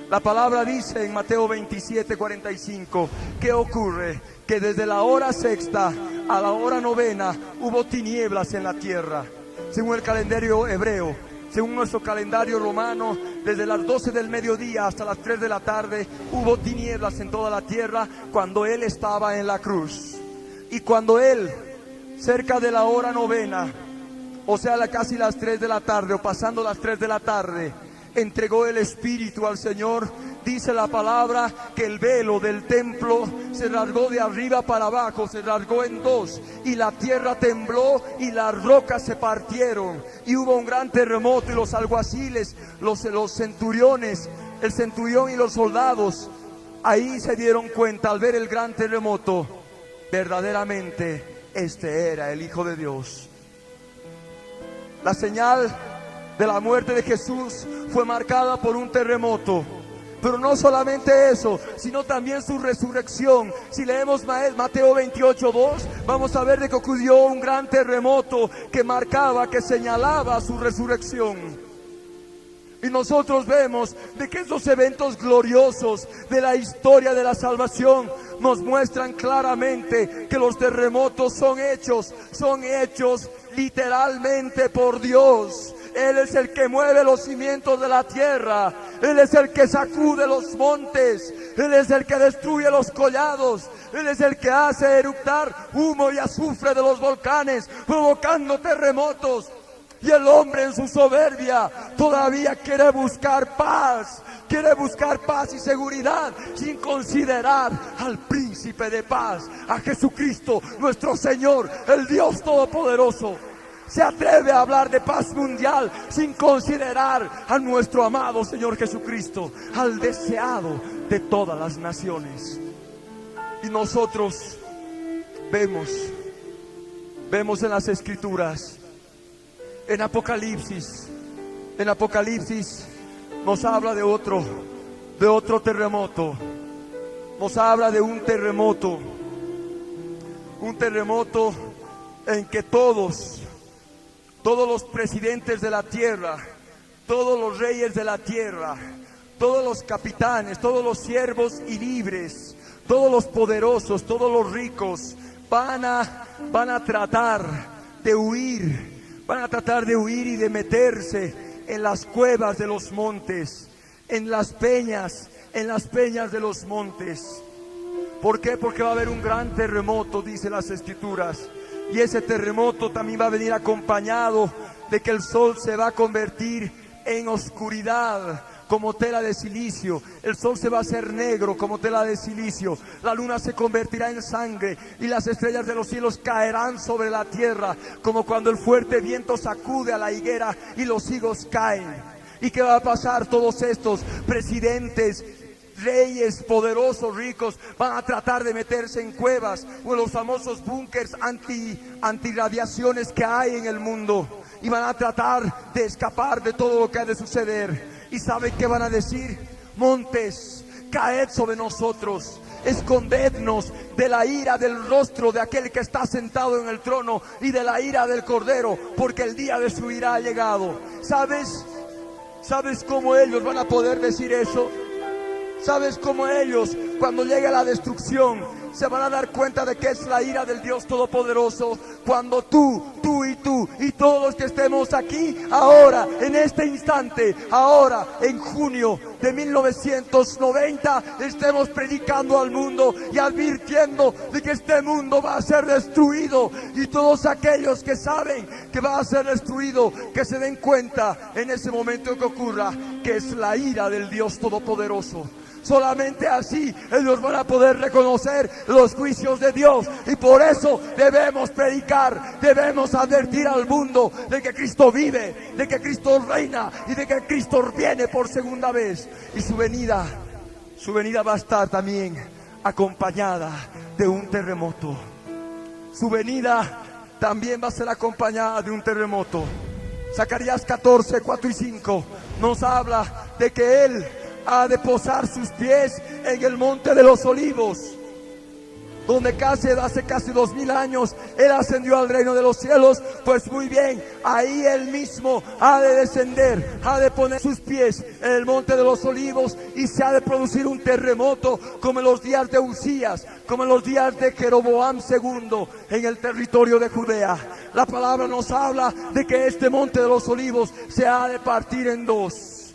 La palabra dice en Mateo 27:45, ¿qué ocurre? Que desde la hora sexta a la hora novena hubo tinieblas en la tierra. Según el calendario hebreo, según nuestro calendario romano, desde las 12 del mediodía hasta las 3 de la tarde hubo tinieblas en toda la tierra cuando Él estaba en la cruz. Y cuando Él, cerca de la hora novena, o sea, casi las 3 de la tarde o pasando las 3 de la tarde, entregó el Espíritu al Señor, dice la palabra que el velo del templo se rasgó de arriba para abajo, se rasgó en dos, y la tierra tembló y las rocas se partieron, y hubo un gran terremoto, y los alguaciles, los centuriones, el centurión y los soldados, ahí se dieron cuenta al ver el gran terremoto, verdaderamente este era el Hijo de Dios. La señal de la muerte de Jesús fue marcada por un terremoto, pero no solamente eso, sino también su resurrección. Si leemos Mateo 28:2, vamos a ver de que ocurrió un gran terremoto que marcaba, que señalaba su resurrección. Y nosotros vemos de que estos eventos gloriosos de la historia de la salvación nos muestran claramente que los terremotos son hechos literalmente por Dios. Él es el que mueve los cimientos de la tierra. Él es el que sacude los montes. Él es el que destruye los collados. Él es el que hace eructar humo y azufre de los volcanes, provocando terremotos. Y el hombre en su soberbia todavía quiere buscar paz y seguridad, sin considerar al príncipe de paz, a Jesucristo, nuestro Señor, el Dios Todopoderoso. Se atreve a hablar de paz mundial sin considerar a nuestro amado Señor Jesucristo, al deseado de todas las naciones. Y nosotros vemos en las Escrituras, en Apocalipsis nos habla de otro terremoto. Nos habla de un terremoto en que todos los presidentes de la tierra, todos los reyes de la tierra, todos los capitanes, todos los siervos y libres, todos los poderosos, todos los ricos van a tratar de huir y de meterse en las cuevas de los montes, en las peñas de los montes. ¿Por qué? Porque va a haber un gran terremoto, dice las Escrituras. Y ese terremoto también va a venir acompañado de que el sol se va a convertir en oscuridad como tela de silicio. El sol se va a hacer negro como tela de silicio. La luna se convertirá en sangre y las estrellas de los cielos caerán sobre la tierra, como cuando el fuerte viento sacude a la higuera y los higos caen. ¿Y qué va a pasar? Todos estos presidentes, reyes poderosos, ricos, van a tratar de meterse en cuevas o en los famosos búnkers antirradiaciones que hay en el mundo, y van a tratar de escapar de todo lo que ha de suceder. ¿Y saben qué van a decir? Montes, caed sobre nosotros, escondednos de la ira del rostro de aquel que está sentado en el trono y de la ira del Cordero, porque el día de su ira ha llegado. ¿Sabes cómo ellos van a poder decir eso? ¿Sabes cómo ellos, cuando llegue la destrucción, se van a dar cuenta de que es la ira del Dios Todopoderoso? Cuando tú y todos los que estemos aquí ahora, en este instante, ahora en junio de 1990, estemos predicando al mundo y advirtiendo de que este mundo va a ser destruido, y todos aquellos que saben que va a ser destruido, que se den cuenta en ese momento que ocurra que es la ira del Dios Todopoderoso. Solamente así ellos van a poder reconocer los juicios de Dios, y por eso debemos predicar, debemos advertir al mundo de que Cristo vive, de que Cristo reina y de que Cristo viene por segunda vez. Y su venida va a estar también acompañada de un terremoto. Su venida también va a ser acompañada de un terremoto. Zacarías 14, 4 y 5 nos habla de que Él ha de posar sus pies en el monte de los olivos, donde hace casi 2000 años Él ascendió al reino de los cielos. Pues muy bien, ahí Él mismo ha de descender, ha de poner sus pies en el monte de los olivos, y se ha de producir un terremoto como en los días de Usías, como en los días de Jeroboam II en el territorio de Judea. La palabra nos habla de que este monte de los olivos se ha de partir en dos,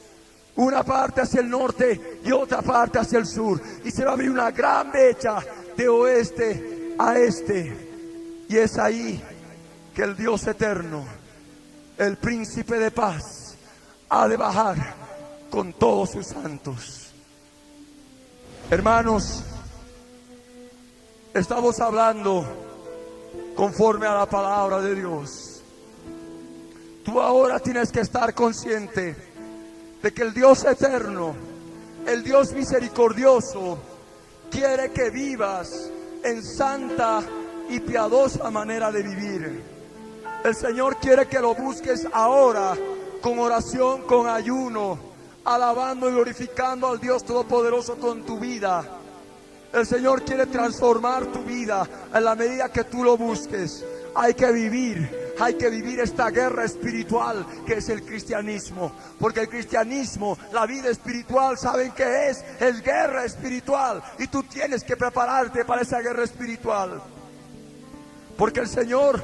una parte hacia el norte y otra parte hacia el sur, y se va a abrir una gran brecha de oeste a este, y es ahí que el Dios eterno, el príncipe de paz, ha de bajar con todos sus santos. Hermanos, estamos hablando conforme a la palabra de Dios. Tú ahora tienes que estar consciente de que el Dios eterno, el Dios misericordioso, quiere que vivas en santa y piadosa manera de vivir. El Señor quiere que lo busques ahora con oración, con ayuno, alabando y glorificando al Dios Todopoderoso con tu vida. El Señor quiere transformar tu vida en la medida que tú lo busques. Hay que vivir esta guerra espiritual que es el cristianismo, porque el cristianismo, la vida espiritual, ¿saben qué es? Es guerra espiritual, y tú tienes que prepararte para esa guerra espiritual, porque el Señor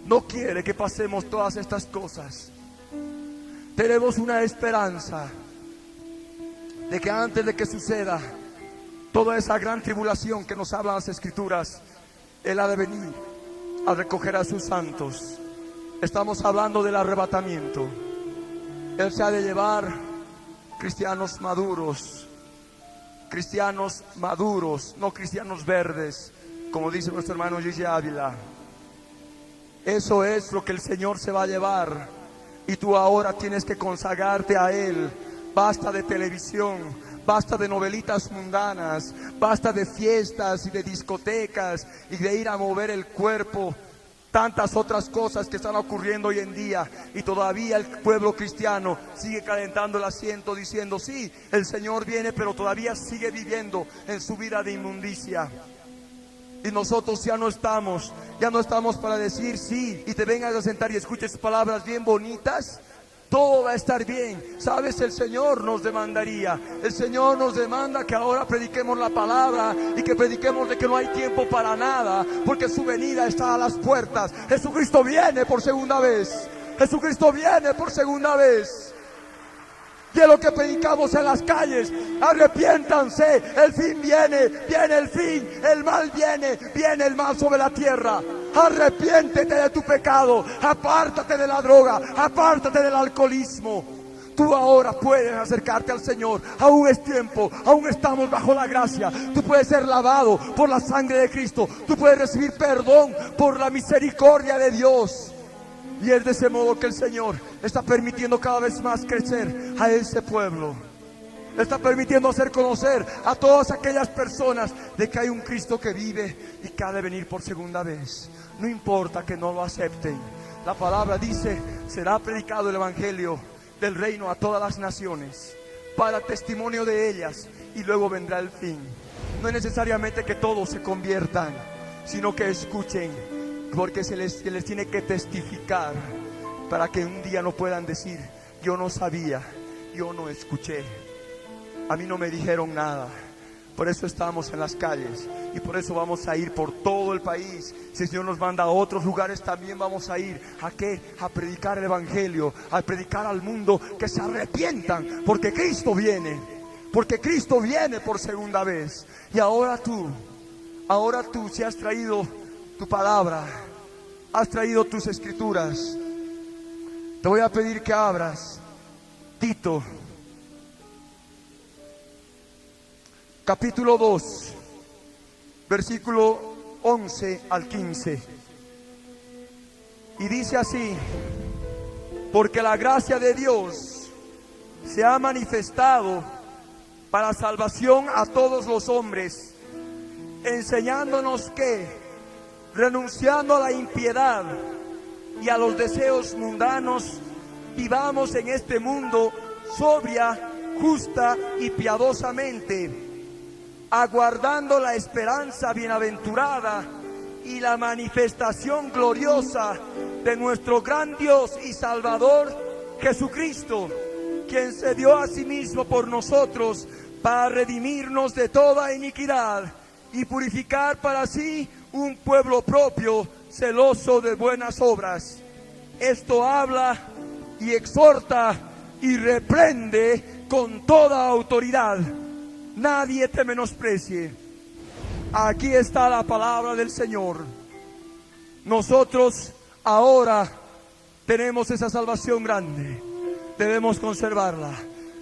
no quiere que pasemos todas estas cosas. Tenemos una esperanza de que antes de que suceda toda esa gran tribulación que nos hablan las Escrituras, Él ha de venir a recoger a sus santos. Estamos hablando del arrebatamiento. Él se ha de llevar cristianos maduros, no cristianos verdes, como dice nuestro hermano Gigi Ávila. Eso es lo que el Señor se va a llevar, y tú ahora tienes que consagrarte a Él. Basta de televisión, basta de novelitas mundanas, basta de fiestas y de discotecas y de ir a mover el cuerpo. Tantas otras cosas que están ocurriendo hoy en día, y todavía el pueblo cristiano sigue calentando el asiento diciendo: sí, el Señor viene, pero todavía sigue viviendo en su vida de inmundicia. Y nosotros ya no estamos para decir sí y te vengas a sentar y escuches palabras bien bonitas. Todo va a estar bien. ¿Sabes? El Señor nos demanda que ahora prediquemos la palabra, y que prediquemos de que no hay tiempo para nada, porque su venida está a las puertas. Jesucristo viene por segunda vez. Y es lo que predicamos en las calles: arrepiéntanse, el fin viene el fin, el mal viene el mal sobre la tierra. Arrepiéntete de tu pecado, apártate de la droga, apártate del alcoholismo. Tú ahora puedes acercarte al Señor, aún es tiempo, aún estamos bajo la gracia. Tú puedes ser lavado por la sangre de Cristo, tú puedes recibir perdón por la misericordia de Dios. Y es de ese modo que el Señor está permitiendo cada vez más crecer a ese pueblo. Está permitiendo hacer conocer a todas aquellas personas de que hay un Cristo que vive y que ha de venir por segunda vez. No importa que no lo acepten. La palabra dice: será predicado el evangelio del reino a todas las naciones, para testimonio de ellas, y luego vendrá el fin. No es necesariamente que todos se conviertan, sino que escuchen, porque se les tiene que testificar, para que un día no puedan decir: yo no sabía, yo no escuché, a mí no me dijeron nada. Por eso estamos en las calles, y por eso vamos a ir por todo el país. Si el Señor nos manda a otros lugares, también vamos a ir. ¿A qué? A predicar el evangelio, a predicar al mundo que se arrepientan, porque Cristo viene por segunda vez. Y ahora tú, si has traído tu palabra, has traído tus escrituras, te voy a pedir que abras Tito capítulo 2, versículo 11 al 15. Y dice así: porque la gracia de Dios se ha manifestado para salvación a todos los hombres, enseñándonos que, renunciando a la impiedad y a los deseos mundanos, vivamos en este mundo sobria, justa y piadosamente, aguardando la esperanza bienaventurada y la manifestación gloriosa de nuestro gran Dios y Salvador Jesucristo, quien se dio a sí mismo por nosotros para redimirnos de toda iniquidad y purificar para sí un pueblo propio, celoso de buenas obras. Esto habla y exhorta y reprende con toda autoridad. Nadie te menosprecie. Aquí está la palabra del Señor. Nosotros ahora tenemos esa salvación grande. Debemos conservarla.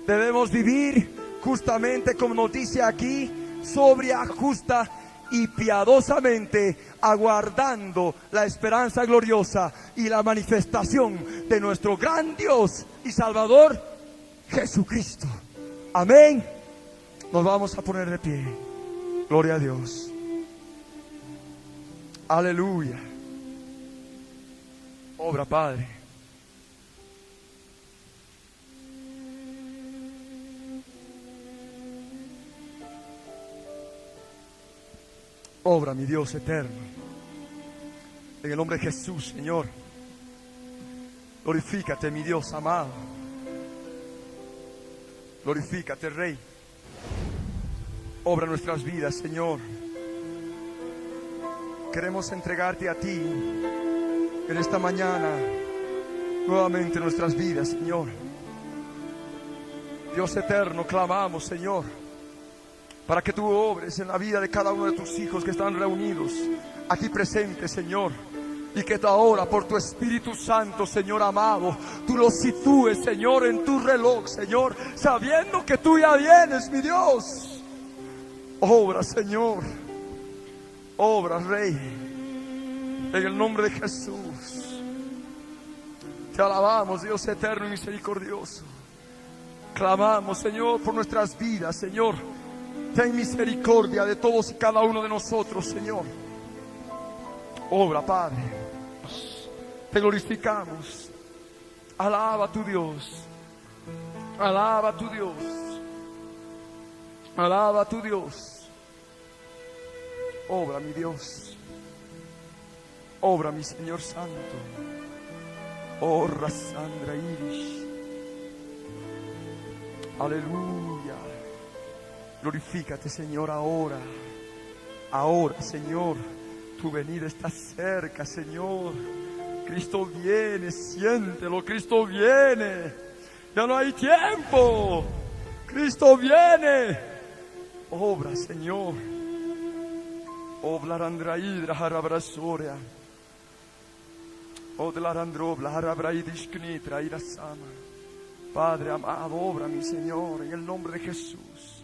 Debemos vivir justamente como nos dice aquí, sobria, justa y piadosamente, aguardando la esperanza gloriosa y la manifestación de nuestro gran Dios y Salvador Jesucristo. Amén. Nos vamos a poner de pie. Gloria a Dios. Aleluya. Obra, Padre. Obra, mi Dios eterno. En el nombre de Jesús, Señor. Glorifícate, mi Dios amado. Glorifícate, Rey. Obra nuestras vidas, Señor. Queremos entregarte a ti en esta mañana nuevamente nuestras vidas, Señor. Dios eterno, clamamos, Señor, para que tú obres en la vida de cada uno de tus hijos que están reunidos aquí presentes, Señor. Y que ahora por tu Espíritu Santo, Señor amado, tú los sitúes, Señor, en tu reloj, Señor, sabiendo que tú ya vienes, mi Dios. Obra, Señor. Obra, Rey. En el nombre de Jesús. Te alabamos, Dios eterno y misericordioso. Clamamos, Señor, por nuestras vidas, Señor. Ten misericordia de todos y cada uno de nosotros, Señor. Obra, Padre. Te glorificamos. Alaba a tu Dios. Alaba a tu Dios. Alaba a tu Dios. Obra, mi Dios. Obra, mi Señor Santo. Oh, Rasandra Irish. Aleluya. Glorifícate, Señor, ahora. Ahora, Señor. Tu venida está cerca, Señor. Cristo viene, siéntelo. Cristo viene. Ya no hay tiempo. Cristo viene. Obra, Señor. Oblarandraidra harabrasoria. Odlarandrobla harabraidishknitra irasama. Padre amado, obra, mi Señor, en el nombre de Jesús.